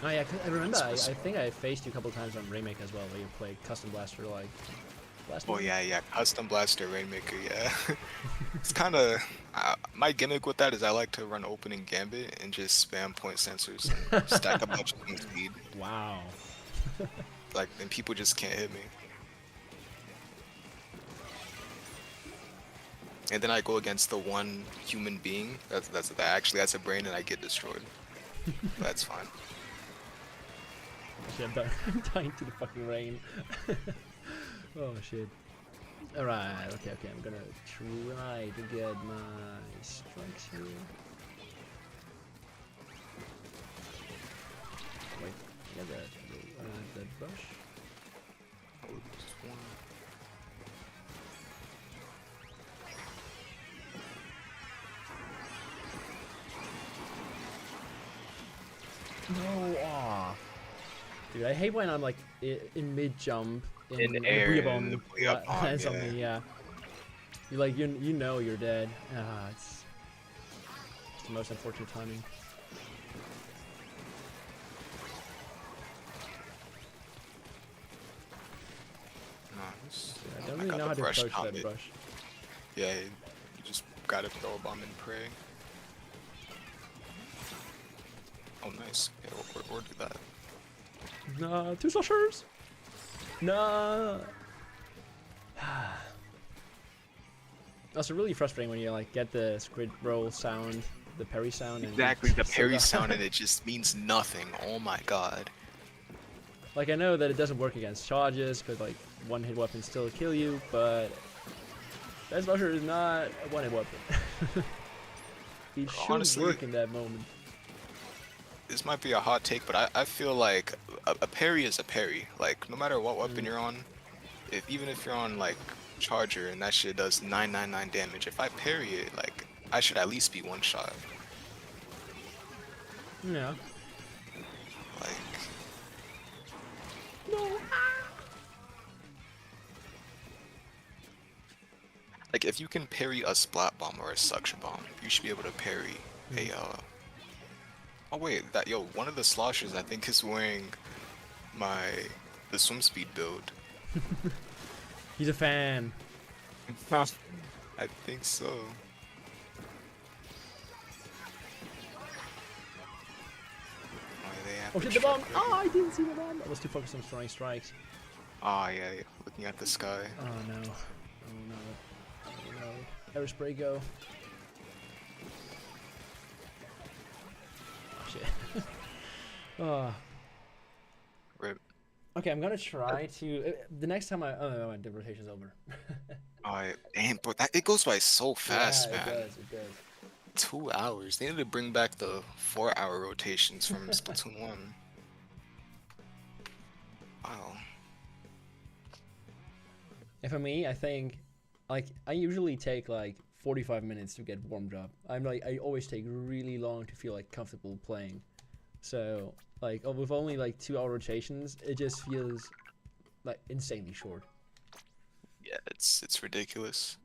Oh yeah, 'cause I remember. I It's- think I faced you a couple times on Remake as well, where you played Custom Blaster like. Oh yeah, Custom Blaster Rainmaker, yeah. It's kind of my gimmick with that is I like to run opening gambit and just spam point sensors and stack up much speed. Wow. Like, and people just can't hit me. And then I go against the one human being that actually has a brain, and I get destroyed. That's fine. Shit, I'm dying to the fucking rain. Oh shit. Alright, okay, I'm gonna try to get my strikes here. Wait, get that brush. Oh, just one. No, aw. Dude, I hate when I'm like in mid jump In air, the and the Booyah Booyah Bomb, lands on me, yeah. You like you know you're dead. It's the most unfortunate timing. Nice. I don't I really got know the how to brush approach that combat. brush. Yeah, you just gotta throw a bomb and pray. Oh, nice. Okay, we'll do that. No, 2 slashers! No! That's really frustrating when you like get the squid roll sound, the parry sound, and Exactly, the so parry that- sound and it just means nothing. Oh my god. Like I know that it doesn't work against charges because like one-hit weapons still kill you, but that slasher is not a one-hit weapon. It should Honestly, work in that moment. this might be a hot take, but I feel like a parry is a parry. Like, no matter what weapon you're on, even if you're on, like, charger and that shit does 999 damage, if I parry it, like, I should at least be one shot. Yeah. Like, No. like if you can parry a splat bomb or a suction bomb, you should be able to parry a, Oh wait, one of the sloshers I think is wearing the swim speed build. He's a fan. I think so. Oh shit, the bomb! Oh, I didn't see the bomb. I was too focused on throwing strikes. Ah, yeah, looking at the sky. Oh no. Oh no. Oh no. Aerospray go. Oh shit. Oh. Rip. Okay, I'm gonna try to. The next time I. Oh no, the rotation's over. Damn, but it goes by so fast, yeah, man. It does, it does. 2 hours. They need to bring back the 4-hour rotations from Splatoon 1. Wow. And for me, I think, like, I usually take like 45 minutes to get warmed up. I always take really long to feel like comfortable playing. So, like, with only like 2-hour rotations, it just feels like insanely short. Yeah, it's ridiculous.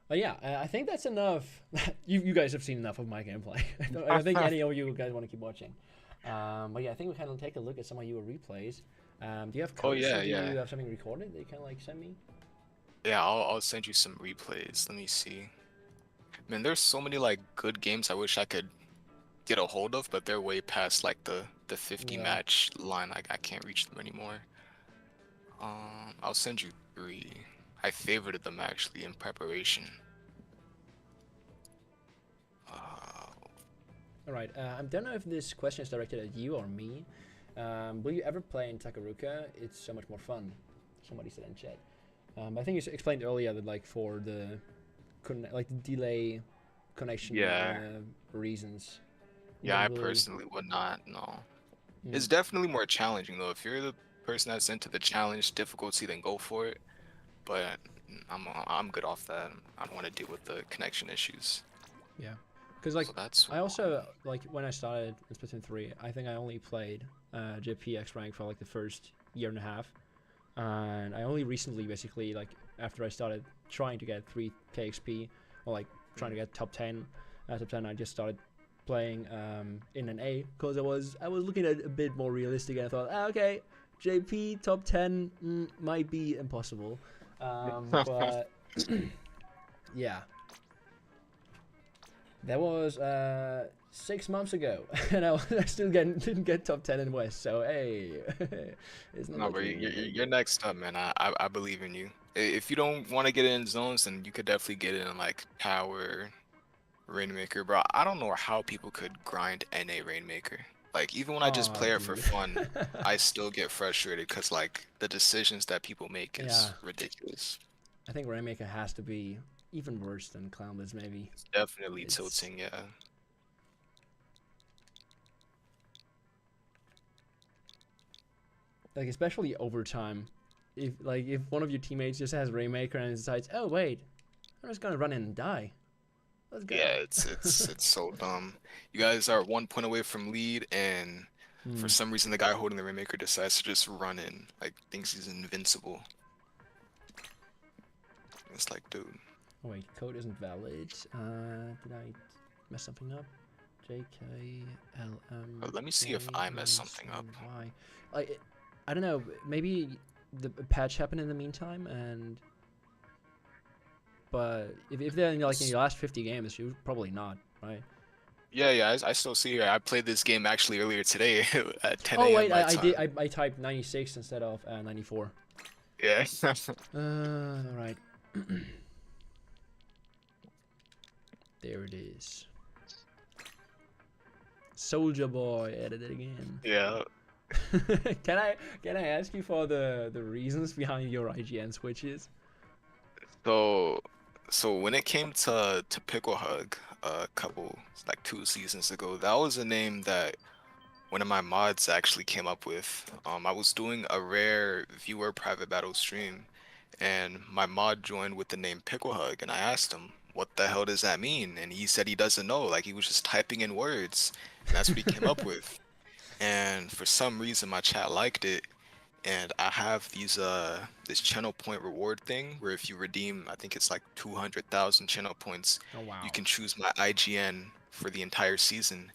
But yeah, I think that's enough. You guys have seen enough of my gameplay. I don't think any of you guys want to keep watching. But yeah, I think we can take a look at some of your replays. Do you have codes? yeah, or do yeah. you have something recorded that you can like send me? Yeah, I'll send you some replays. Let me see. Man, there's so many like good games I wish I could get a hold of, but they're way past like the 50 Yeah. match line. Like I can't reach them anymore. I'll send you 3. I favorited them actually in preparation. All right. I don't know if this question is directed at you or me. Will you ever play in Takaruka? It's so much more fun. Somebody said in chat. I think you explained earlier that like for the the delay connection reasons. Yeah, I then will- personally would not. No, Mm. it's definitely more challenging though. If you're the person that's into the challenge difficulty, then go for it. But I'm good off that. I don't want to deal with the connection issues. Yeah. Because like So that's I also like when I started in Splatoon 3, I think I only played JPX rank for like the first year and a half, and I only recently, basically, like after I started trying to get 3k XP or like trying to get top 10, I just started playing in an A because I was looking at a bit more realistic and I thought, okay, JP top 10 might be impossible, but yeah. That was 6 months ago, and I still didn't get top 10 in West. So hey, it's not. no, like but you- you're next up, man. I believe in you. If you don't want to get in zones, then you could definitely get in like Tower, Rainmaker, bro. I don't know how people could grind NA Rainmaker. Like even when I just Aw, play it for dude. fun, I still get frustrated because like the decisions that people make is Yeah. ridiculous. I think Rainmaker has to be even worse than Cloudless, maybe. It's definitely It's tilting, yeah. like especially overtime. If one of your teammates just has Rainmaker and decides, oh wait, I'm just gonna run in and die. Let's go. Yeah, it's so dumb. You guys are 1 point away from lead, and for Hmm. some reason the guy holding the Rainmaker decides to just run in, like thinks he's invincible. It's like, dude. Oh wait, code isn't valid. Did I mess something up? JKLM. Let me see if I messed something up. I don't know. Maybe the patch happened in the meantime, but if they're in, like in your last 50 games, you probably not, right? Yeah, I still see here. I played this game actually earlier today at 10 Oh a.m. wait, my I time. did. I typed 96 instead of 94. Yeah. All right. There it is. Soldier Boy added it again. Yeah. Can I ask you for the reasons behind your IGN switches? So when it came to Pickle Hug a couple like 2 seasons ago, that was a name that one of my mods actually came up with. I was doing a rare viewer private battle stream, and my mod joined with the name Pickle Hug, and I asked him, "What the hell does that mean?" And he said he doesn't know. Like he was just typing in words, and that's what he came up with. And for some reason, my chat liked it, and I have these this channel point reward thing where if you redeem, I think it's like 200,000 channel points, Oh wow. you can choose my IGN for the entire season,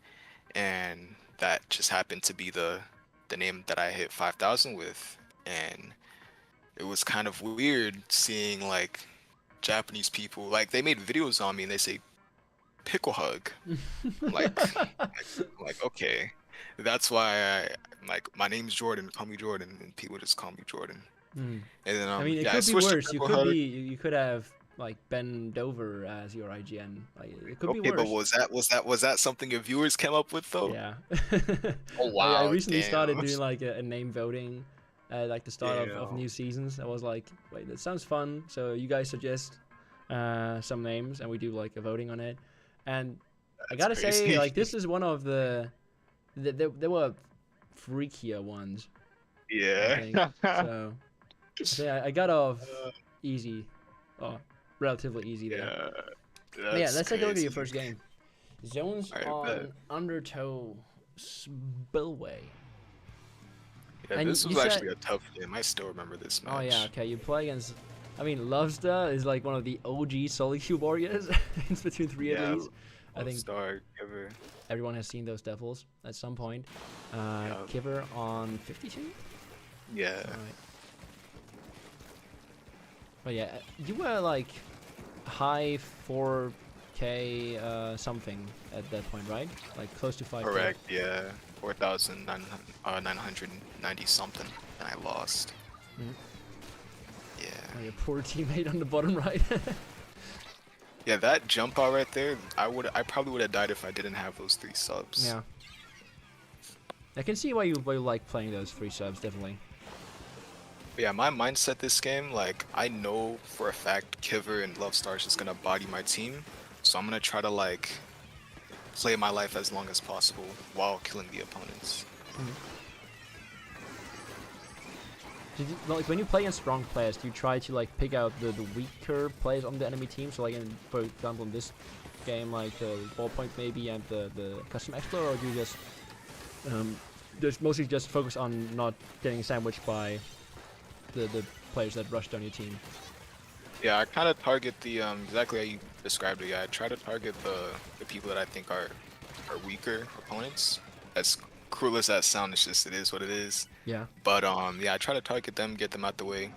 and that just happened to be the name that I hit 5,000 with, and it was kind of weird seeing like Japanese people like they made videos on me and they say Pickle Hug. I'm like okay, that's why I'm like my name's Jordan, call me Jordan, and people just call me Jordan. Hmm. And then I mean, it yeah, I could be switched to worse. Pickle Hug. You could have like bend over as your IGN. Like it could be Okay, but worse. was that something your viewers came up with though? Yeah. Oh I wow, recently started damn. doing like a name voting at like the start of Damn. new seasons. I was like, wait, that sounds fun. So you guys suggest some names and we do like a voting on it. And I That's gotta say, crazy. like this is one of there were freakier ones, I Yeah. think. So yeah, I got off easy, oh, relatively easy there. Yeah. But yeah, That's let's take a look at your crazy. first game. Zones Alright, on bet. Undertow Spillway. Yeah, And this you was said- actually a tough game. I still remember this match. Oh yeah, okay. You play against. I mean, Lovesta is like one of the OG solo queue warriors. It's between three Yeah, at least. I think Star Giver. everyone has seen those devils at some point. Kiver on 52. Yeah. Alright. But yeah, you were like high 4K something at that point, right? Like close to 5K. Correct. Yeah. 4,990 something, and I lost. Mhm. Yeah. Oh, your poor teammate on the bottom right. Yeah, that jump out right there, I probably would have died if I didn't have those 3 subs. Yeah. I can see why you like playing those 3 subs, definitely. But yeah, my mindset this game, like, I know for a fact Kiver and Love Star is just gonna body my team, so I'm gonna try to, like, play my life as long as possible while killing the opponents. Did you, like when you play against strong players, do you try to like pick out the weaker players on the enemy team? So like for example in this game, like the ballpoint maybe and the custom explorer, or do you just mostly just focus on not getting sandwiched by the players that rushed on your team? Yeah, I kind of target the, exactly how you described it. Yeah, I try to target the people that I think are weaker opponents. As cruel as that sounds, it's just, it is what it is. Yeah. But yeah, I try to target them, get them out the way,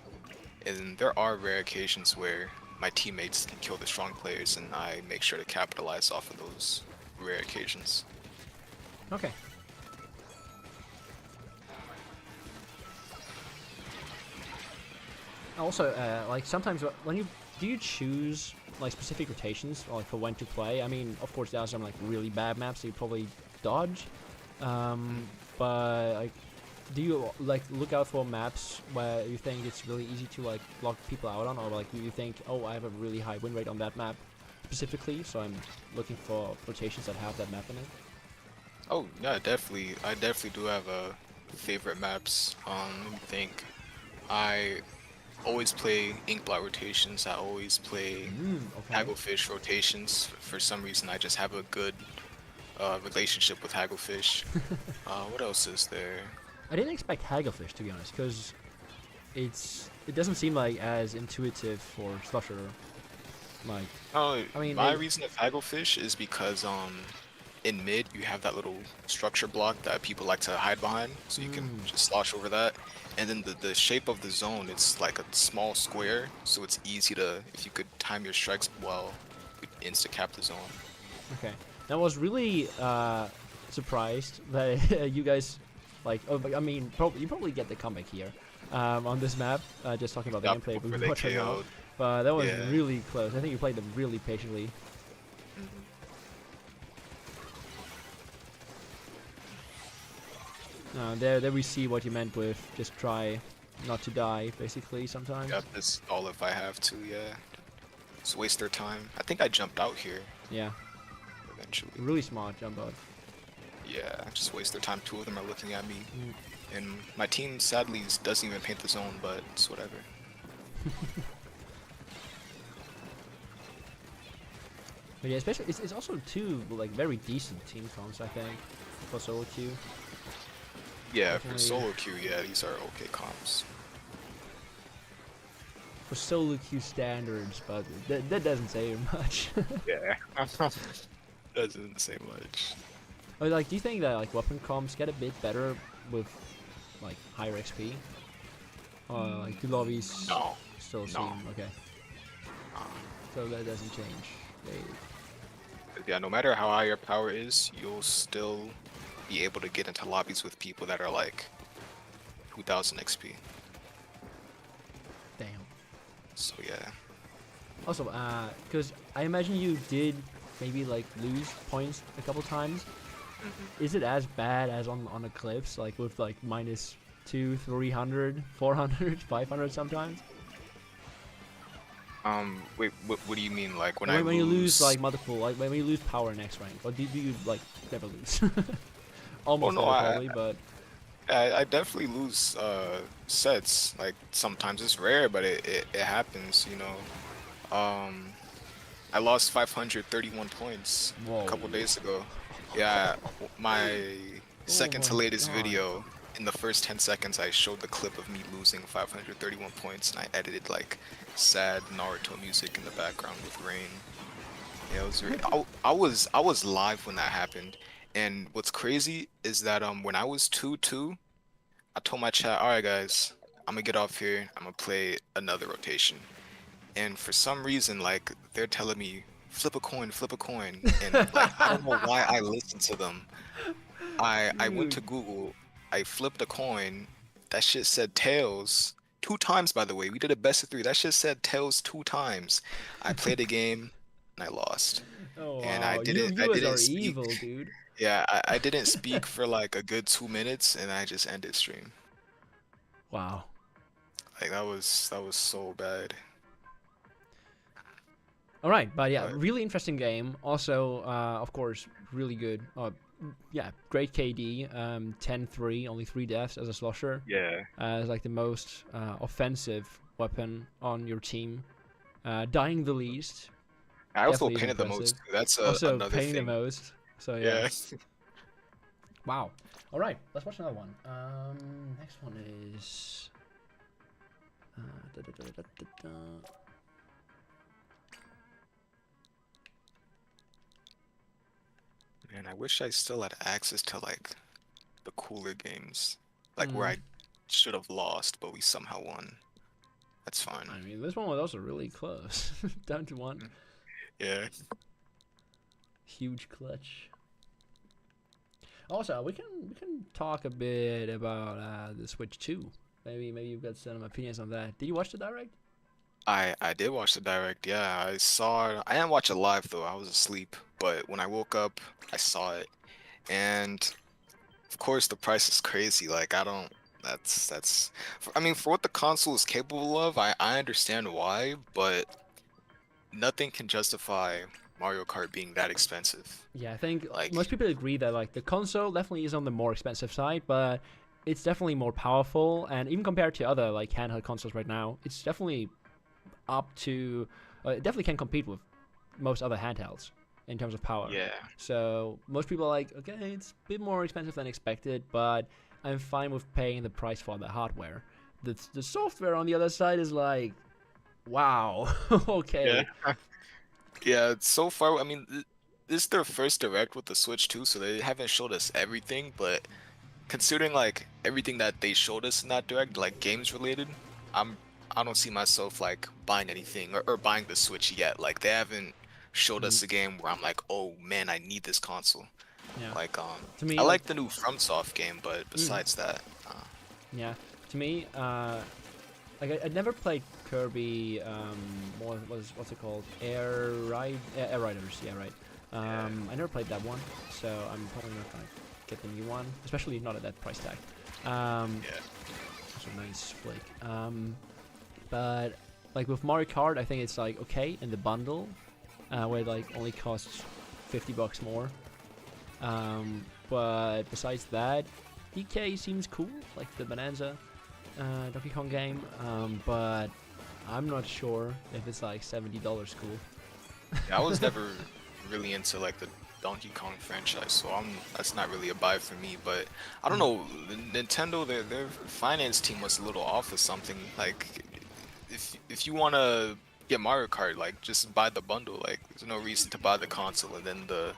and there are rare occasions where my teammates can kill the strong players, and I make sure to capitalize off of those rare occasions. Okay. Also, like sometimes when do you choose like specific rotations like for when to play? I mean, of course there are some like really bad maps that you probably dodge, But like, do you like look out for maps where you think it's really easy to like block people out on, or like do you think, oh, I have a really high win rate on that map specifically, so I'm looking for rotations that have that map in it? Oh yeah, definitely. I definitely do have favorite maps. Let me think. I always play Inkblot rotations. I always play Okay. Hagglefish rotations. For some reason, I just have a good relationship with Hagglefish. What else is there? I didn't expect Hagglefish, to be honest, because it doesn't seem like as intuitive for Slusher. Like, Oh, I mean, my it- reason of Hagglefish is because in mid you have that little structure block that people like to hide behind, so you can just slosh over that. And then the shape of the zone, it's like a small square, so it's easy to, if you could time your strikes well, you could insta cap the zone. okay. I was really surprised that you guys like. Oh, but I mean, you probably get the comeback here on this map. Just talking about the Got gameplay people we before they watched right now. KO'd. But that was Yeah. really close. I think you played them really patiently. There we see what you meant with just try not to die, basically, sometimes. Got this all if I have to, yeah. Just waste their time. I think I jumped out here Yeah, eventually. really smart jump out. Yeah, just waste their time. Two of them are looking at me. And my team sadly doesn't even paint the zone, but it's whatever. But yeah, especially it's also two like very decent team comps, I think, for solo queue. Yeah, for Definitely. solo queue, yeah, these are okay comps. For solo queue standards, but that doesn't say much. Yeah. Doesn't say much. But, like, do you think that like weapon comps get a bit better with like higher XP? Or like do lobbies No. still No. seem okay? So that doesn't change. Yeah, no matter how high your power is, you'll still be able to get into lobbies with people that are like 2000 XP. Damn. So yeah. Also, because I imagine you did maybe like lose points a couple times. Is it as bad as on Eclipse, like with like minus 200, 300, 400, 500 sometimes? Wait, what do you mean? Like when Like, I when you lose like multiple, like when you lose power in X rank, or do you like never lose? Almost no, never, I- probably, but I definitely lose sets. Like sometimes it's rare, but it happens, you know. I lost 531 points Whoa. a couple days ago. Yeah, my second to my latest God. video, in the first 10 seconds, I showed the clip of me losing 531 points, and I edited like sad Naruto music in the background with rain. Yeah, it was. I was live when that happened, and what's crazy is that when I was 2-2, I told my chat, all right guys, I'm gonna get off here. I'm gonna play another rotation. And for some reason, like they're telling me, flip a coin, and like I don't know why I listened to them. I went to Google, I flipped a coin, that shit said tails. 2 times, by the way. We did a best of 3. That shit said tails 2 times. I played a game and I lost. oh And wow, I you didn't viewers are speak. evil, dude. Yeah, I didn't speak for like a good 2 minutes, and I just ended stream. Wow. Like that was so bad. All right, but yeah, But- really interesting game. Also, of course, really good. Yeah, great KD. 10-3, only 3 deaths as a slosher. Yeah. As like the most offensive weapon on your team. Dying the least. I also Definitely is painted the most. impressive. Too. That's Also another paying thing. the most. So yeah. Yeah. Wow. All right, let's watch another one. Next one is. Da, da, da, da, da, da. Man, I wish I still had access to like the cooler games, like where I should have lost, but we somehow won. That's fine. I mean, this one was also really close. Down to 1. Yeah. Huge clutch. Also, we can talk a bit about the Switch 2. Maybe you've got some opinions on that. Did you watch the direct? I did watch the direct. Yeah, I saw it. I didn't watch it live though. I was asleep. But when I woke up, I saw it, and of course the price is crazy. Like I don't. That's. I mean, for what the console is capable of, I understand why, but nothing can justify Mario Kart being that expensive. Yeah, I think Like, most people agree that like the console definitely is on the more expensive side, but it's definitely more powerful, and even compared to other like handheld consoles right now, it's definitely up to. It definitely can compete with most other handhelds in terms of power. yeah, So most people are like, okay, it's a bit more expensive than expected, but I'm fine with paying the price for the hardware. The software on the other side is like, wow, okay. yeah, yeah. So far, I mean, this is their first direct with the Switch too, so they haven't showed us everything. But considering like everything that they showed us in that direct, like games related, I'm I don't see myself like buying anything or buying the Switch yet. Like they haven't showed Mm, us a game where I'm like, oh man, I need this console. yeah. Like To I me, like, like the new FromSoft game, but mm, besides that, yeah. To me, like I never played Kirby. What's it called? Air Riders. Yeah, right. yeah, I never played that one, so I'm probably not gonna get the new one, especially not at that price tag. yeah, Also nice flick. But like with Mario Kart, I think it's like okay in the bundle, where it like only costs $50 more. But besides that, DK seems cool, like the Bonanza Donkey Kong game. But I'm not sure if it's like $70 cool. yeah. I was never really into like the Donkey Kong franchise, so that's not really a buy for me. But I don't know, Nintendo, their finance team was a little off with something. Like if you want to get Mario Kart, like just buy the bundle. Like there's no reason to buy the console and then the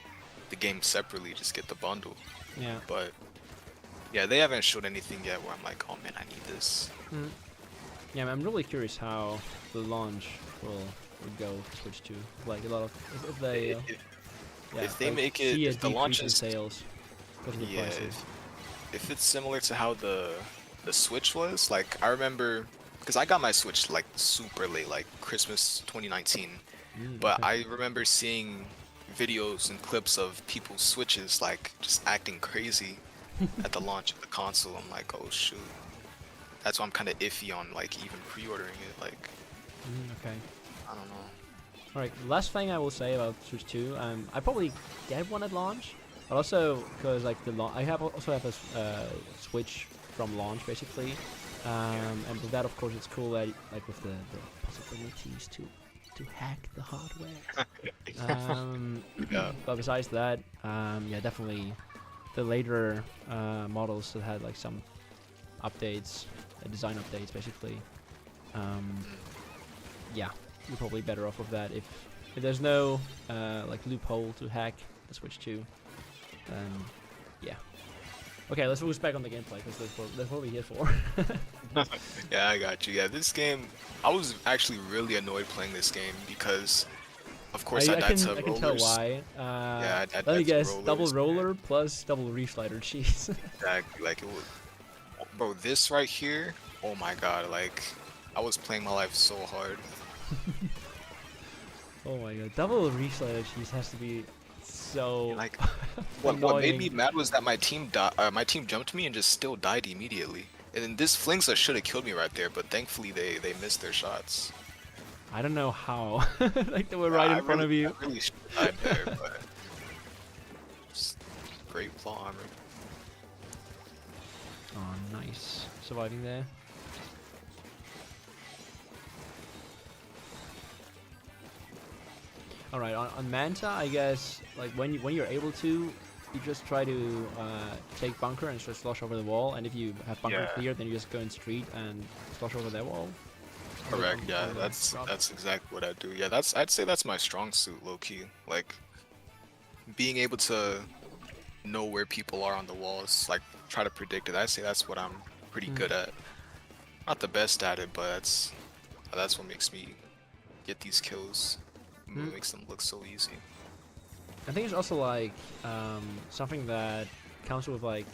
game separately. Just get the bundle. Yeah. But yeah, they haven't showed anything yet where I'm like, oh man, I need this. Mm. Yeah, I'm really curious how the launch will go for Switch 2. Like a lot of if they yeah, If they like, make it, see a if the decrease launch in is, sales because of the yeah, prices. if it's similar to how the Switch was, like I remember, because I got my Switch like super late, like Christmas 2019. But Okay. I remember seeing videos and clips of people's Switches like just acting crazy at the launch of the console. I'm like, oh shoot. That's why I'm kind of iffy on like even pre-ordering it. Like, Okay. I don't know. Alright, last thing I will say about Switch 2, I probably get one at launch, but also because like I also have a Switch from launch basically, and with that of course it's cool that like with the possibilities to hack the hardware. Yeah. But besides that, yeah, definitely the later models that had like some updates, design updates basically. Yeah, you're probably better off with that if there's no like loophole to hack the Switch 2. Yeah. Okay, let's focus back on the gameplay because that's what we're here for. Yeah, I got you. Yeah, this game, I was actually really annoyed playing this game because, of course, I died to I can tell rollers. why. Yeah, I Let me died to guess, double rollers. roller plus double reef slider cheese. Exactly. Like it was, bro. This right here. Oh my god. Like, I was playing my life so hard. Oh my god, double reef slider cheese has to be so Like, what made me annoying. mad was that my team jumped me and just still died immediately. And then this Flingsa should have killed me right there, but thankfully they missed their shots. I don't know how. Like they were Yeah, right I in front of really, you. I really should have died there, but just great plot armor. Oh, nice. Surviving there. Alright, on Manta, I guess, like when you're able to, you just try to take bunker and just slosh over the wall, and if you have bunker Yeah. clear, then you just go in street and slosh over that wall. Correct. Yeah, On the drop. that's exactly what I do. Yeah, I'd say that's my strong suit, low key. Like being able to know where people are on the walls, like try to predict it. I'd say that's what I'm pretty Mm. good at. Not the best at it, but that's what makes me get these kills. Mm. Makes them look so easy. I think it's also like something that comes with like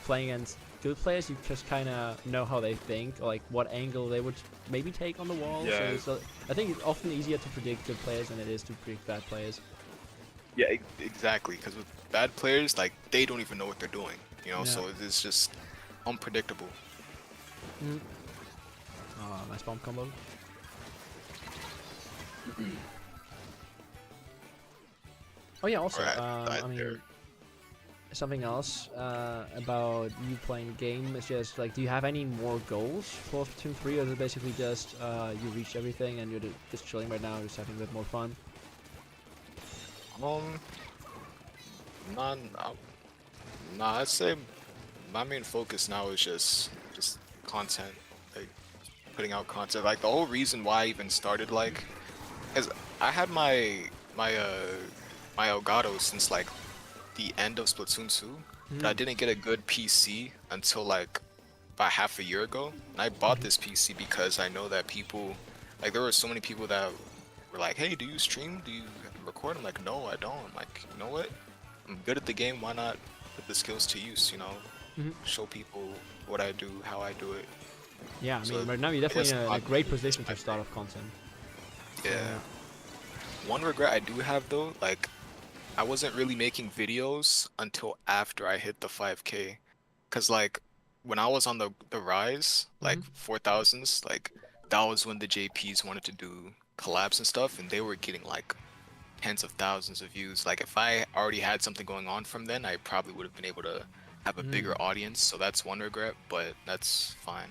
playing against good players. You just kind of know how they think, like what angle they would maybe take on the wall. Yeah. So I think it's often easier to predict good players than it is to predict bad players. Yeah, exactly. Because with bad players, like they don't even know what they're doing. You know, Yeah. so it's just unpredictable. Nice bomb combo. Oh yeah, also, Alright, I there. mean, something else about you playing the game is just like, do you have any more goals for Splatoon 3, or is it basically just you reached everything and you're just chilling right now, just having a bit more fun? None. Nah, I'd say my main focus now is just content, like putting out content. Like the whole reason why I even started, like, is I had my Elgato since like the end of Splatoon 2, but I didn't get a good PC until like about half a year ago. And I bought this PC because I know that people, like, there were so many people that were like, "Hey, do you stream? Do you record?" I'm like, "No, I don't." I'm like, you know what? I'm good at the game. Why not put the skills to use? You know, show people what I do, how I do it. Yeah, I So, mean, right now you're I definitely guess in a content great is position my to start off content. Yeah. One regret I do have though, like, I wasn't really making videos until after I hit the 5K. Cause like when I was on the rise, like 4000s, like that was when the JPs wanted to do collabs and stuff, and they were getting like tens of thousands of views. Like if I already had something going on from then, I probably would have been able to have a bigger audience. So that's one regret, but that's fine.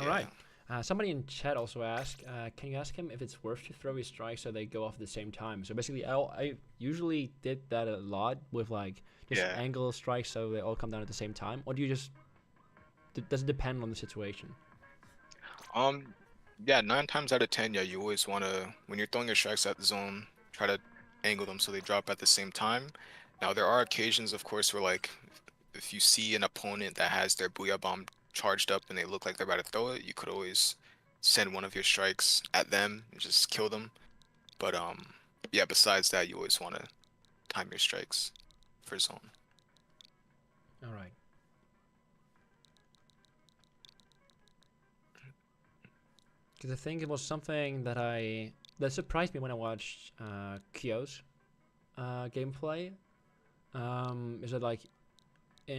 All right. Somebody in chat also asked, can you ask him if it's worth to throw his strikes so they go off at the same time? So basically, I usually did that a lot with like just Yeah. angle strikes so they all come down at the same time. Or do you just, does it depend on the situation? Yeah, 9 times out of 10, yeah, you always wanna, when you're throwing your strikes at the zone, try to angle them so they drop at the same time. Now there are occasions, of course, where like if you see an opponent that has their Booyah Bomb charged up and they look like they're about to throw it, you could always send one of your strikes at them and just kill them. But yeah, besides that, you always wanna time your strikes for zone. All right. Because I think it was something that surprised me when I watched Kyo's gameplay. Is that like I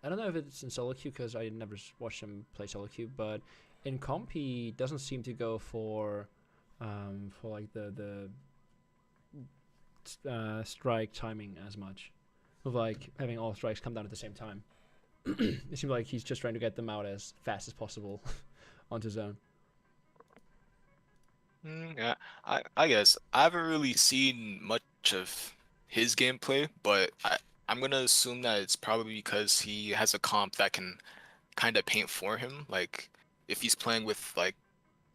don't know if it's in solo queue because I never watched him play solo queue, but in comp he doesn't seem to go for like the strike timing as much, of like having all strikes come down at the same time. It seems like he's just trying to get them out as fast as possible onto zone. Yeah, I guess I haven't really seen much of his gameplay, but I'm gonna assume that it's probably because he has a comp that can kind of paint for him. Like if he's playing with like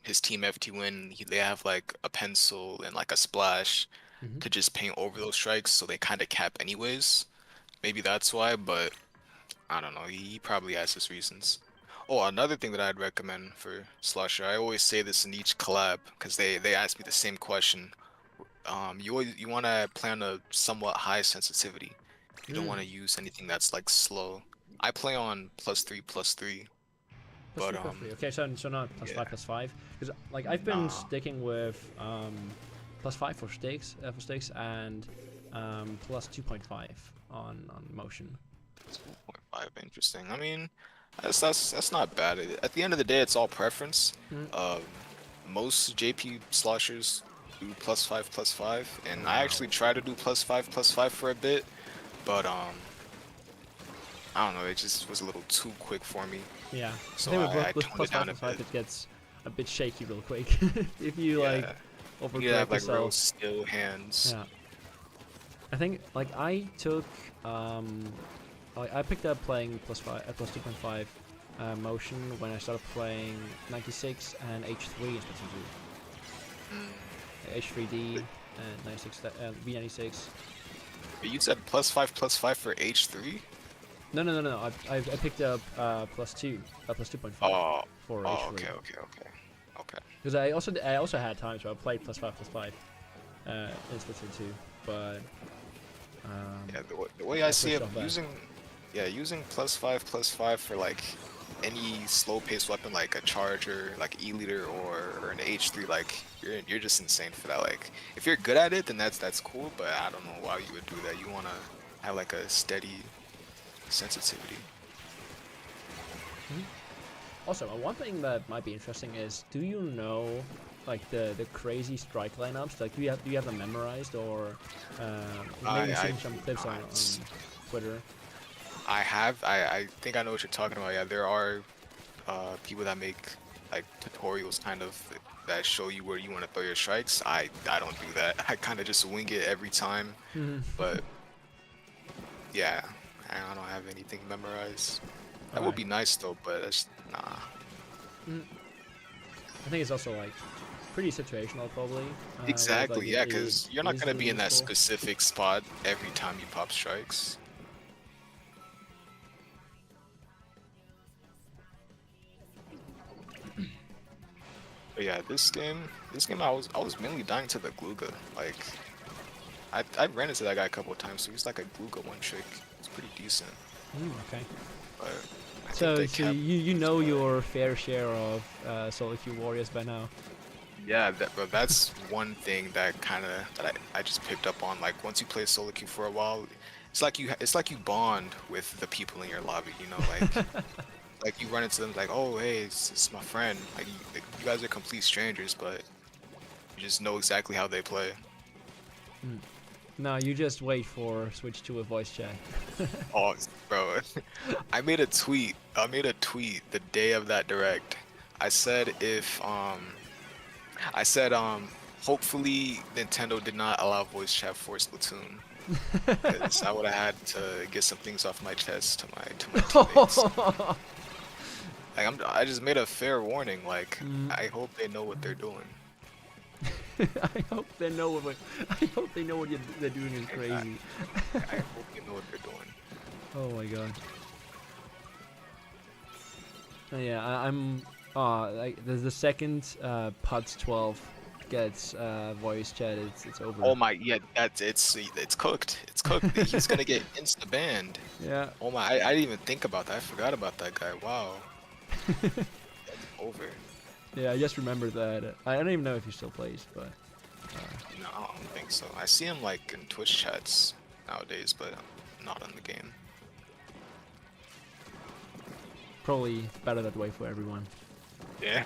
his team FT Win, they have like a pencil and like a splash to just paint over those strikes, so they kind of cap anyways. Maybe that's why, but I don't know. He probably has his reasons. Oh, another thing that I'd recommend for Slusher, I always say this in each collab because they ask me the same question. You want to play on a somewhat high sensitivity. You don't want to use anything that's like slow. I play on +3 +3, Plus but three, plus three. Okay, so not plus yeah. 5 plus 5, because like I've been Nah. sticking with +5 for stakes and plus 2.5 on motion. 2.5, interesting. I mean, that's not bad. At the end of the day, it's all preference. Most JP sloshers do +5 +5, and I actually try to do +5 +5 for a bit, but I don't know, it just was a little too quick for me. Yeah, So I think I with toned plus it down 5 a plus 5 bit. it gets a bit shaky real quick if you like overcorrect You have like real yourself. still hands. Yeah. I think like I took I picked up playing plus 2.5 motion when I started playing 96 and H3 in Splatoon 2. H3D and 96 V96. But you said +5 +5 for H3? No. I picked up plus 2.5 Oh, for oh, H3. okay. Because I also had times where I played +5 in Splatoon 2, but Yeah, the way I see switched it, off that. using +5 for like any slow paced weapon like a charger, like E-liter or an H3, like you're just insane for that. Like if you're good at it, then that's cool, but I don't know why you would do that. You wanna have like a steady sensitivity. Also, one thing that might be interesting is, do you know, like the crazy strike lineups? Like, do you have them memorized, or maybe you've seen some clips on Twitter? I think I know what you're talking about. Yeah, there are people that make like tutorials kind of that show you where you want to throw your strikes. I don't do that. I kind of just wing it every time. But yeah, I don't have anything memorized. That would be nice though, but that's nah. I think it's also like pretty situational, probably. Exactly, like, yeah, because you're not is gonna be really in that useful. specific spot every time you pop strikes. But yeah, this game I was mainly dying to the Gluga. Like I ran into that guy a couple of times, so he's like a Gluga one trick. It's pretty decent. Okay. But I So, think they kept you know your fair share of solo queue warriors by now. yeah, but that's one thing that I just picked up on. Like once you play solo queue for a while, it's like you bond with the people in your lobby. You know, like like you run into them like, oh hey, it's my friend. Like you guys are complete strangers, but you just know exactly how they play. No, you just wait for switch to a voice chat. Oh, bro, I made a tweet the day of that direct. I said hopefully Nintendo did not allow voice chat for Splatoon, because I would have had to get some things off my chest to my teammates. Like I just made a fair warning. Like I hope they know what they're doing. I hope they know what they're doing is crazy. I hope they know what they're doing. Oh my god. Yeah, I'm. Like the second PUTS 12 gets voice chat, it's over. Oh my, yeah, it's cooked. It's cooked. He's gonna get insta banned. Yeah. Oh my, I didn't even think about that. I forgot about that guy. Wow. That's over. Yeah, I just remembered that. I don't even know if he still plays, but. No, I don't think so. I see him like in Twitch chats nowadays, but not in the game. Probably better that way for everyone. Yeah.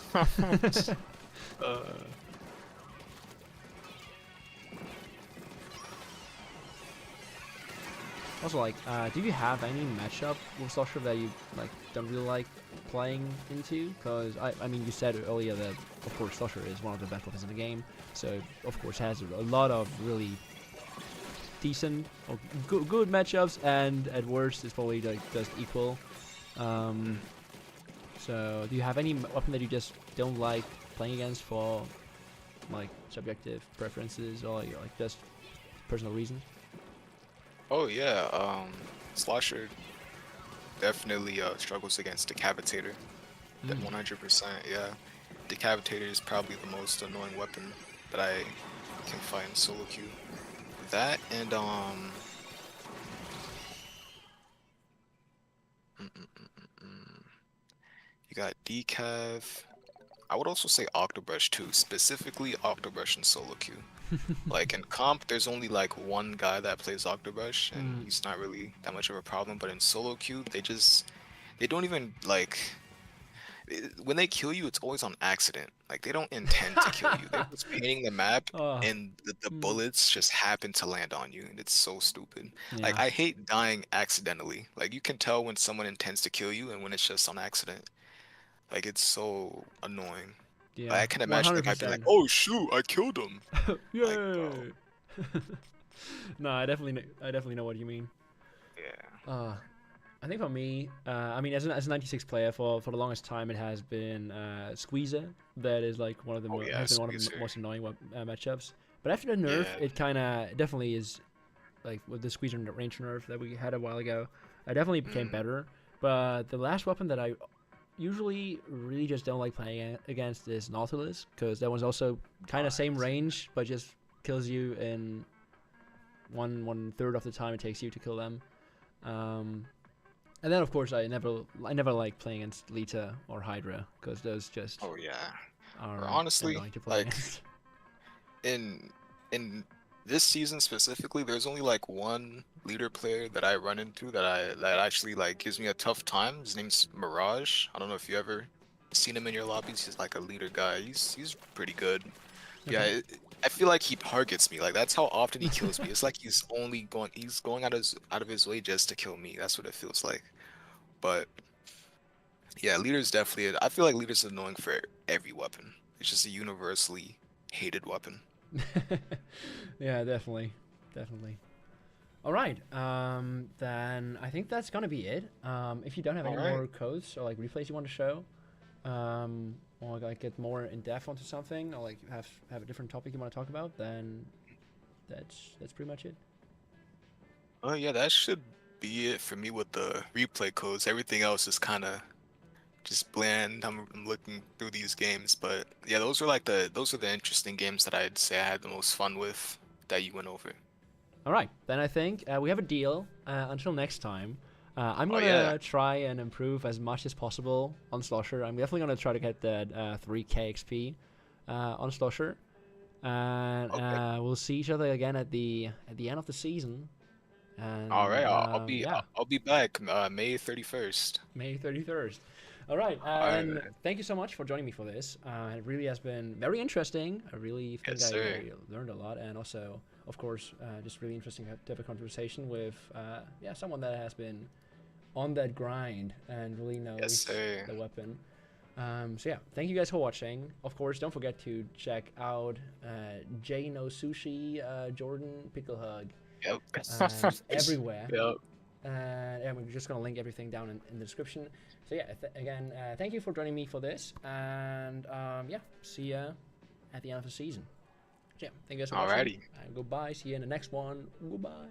Also, like, do you have any matchup with Slosher that you like don't really like playing into? Because I mean, you said earlier that of course Slosher is one of the best weapons in the game, so of course has a lot of really decent or good matchups, and at worst it's probably like just equal. So do you have any weapon that you just don't like playing against for like subjective preferences or like just personal reasons? Oh yeah, Slosher definitely struggles against Decapitator. That 100%, yeah. Decapitator is probably the most annoying weapon that I can fight in solo queue. That and you got Decav. I would also say Octobrush too, specifically Octobrush in solo queue. Like in comp, there's only like one guy that plays Octobrush, and he's not really that much of a problem. But in solo queue, they don't even like when they kill you, it's always on accident. Like they don't intend to kill you. They're just painting the map, and the bullets just happen to land on you, and it's so stupid. Like Yeah. I hate dying accidentally. Like you can tell when someone intends to kill you and when it's just on accident. Like it's so annoying. Yeah, Like, I can imagine the guy being like, 100%. "Oh shoot, I killed him." Like, bro. Yay! No, I definitely know what you mean. Yeah. I think for me, I mean, as a 96 player for the longest time, it has been Squeezer. That is like one of the has been one of the Squeezer. most annoying matchups. But after the nerf, Yeah. it kind of definitely is like with the Squeezer range nerf that we had a while ago. It definitely became better. But the last weapon that I usually really just don't like playing against is Nautilus, because that one's also kind of same range, but just kills you in one third of the time it takes you to kill them. And then of course I never like playing against Lita or Hydra, because those just Oh yeah. are Honestly, annoying to play like against. in this season specifically, there's only like one leader player that I run into that actually like gives me a tough time. His name's Mirage. I don't know if you ever seen him in your lobbies. He's like a leader guy. He's pretty good. Yeah, I feel like he targets me. Like that's how often he kills me. It's like he's going out of his way just to kill me. That's what it feels like. But yeah, leader's definitely. I feel like leader's annoying for every weapon. It's just a universally hated weapon. Yeah, definitely, definitely. All right, then I think that's gonna be it. If you don't have any All right. more codes or like replays you want to show, or like get more in depth onto something, or like have a different topic you want to talk about, then that's pretty much it. Oh yeah, that should be it for me with the replay codes. Everything else is kind of just bland. I'm looking through these games, but yeah, those are the interesting games that I'd say I had the most fun with that you went over. All right, then I think we have a deal. Until next time, I'm Oh, gonna yeah. try and improve as much as possible on Slosher. I'm definitely gonna try to get that 3k XP on Slosher, and Okay. we'll see each other again at the end of the season. And All right, yeah, I'll be back May 31st. May 31st. All right, All right, and thank you so much for joining me for this. It really has been very interesting. I really think Yes, sir. I learned a lot, and also, of course, just really interesting to have a conversation with yeah, someone that has been on that grind and really knows sir. the weapon. So yeah, thank you guys for watching. Of course, don't forget to check out J No Sushi, Jordan Pickle Hug, Yep. everywhere. Yep. And we're just going to link everything down in the description. So yeah, again, thank you for joining me for this. And yeah, see ya at the end of the season. So yeah, thank you guys for watching. Alrighty. And goodbye. See you in the next one. Goodbye.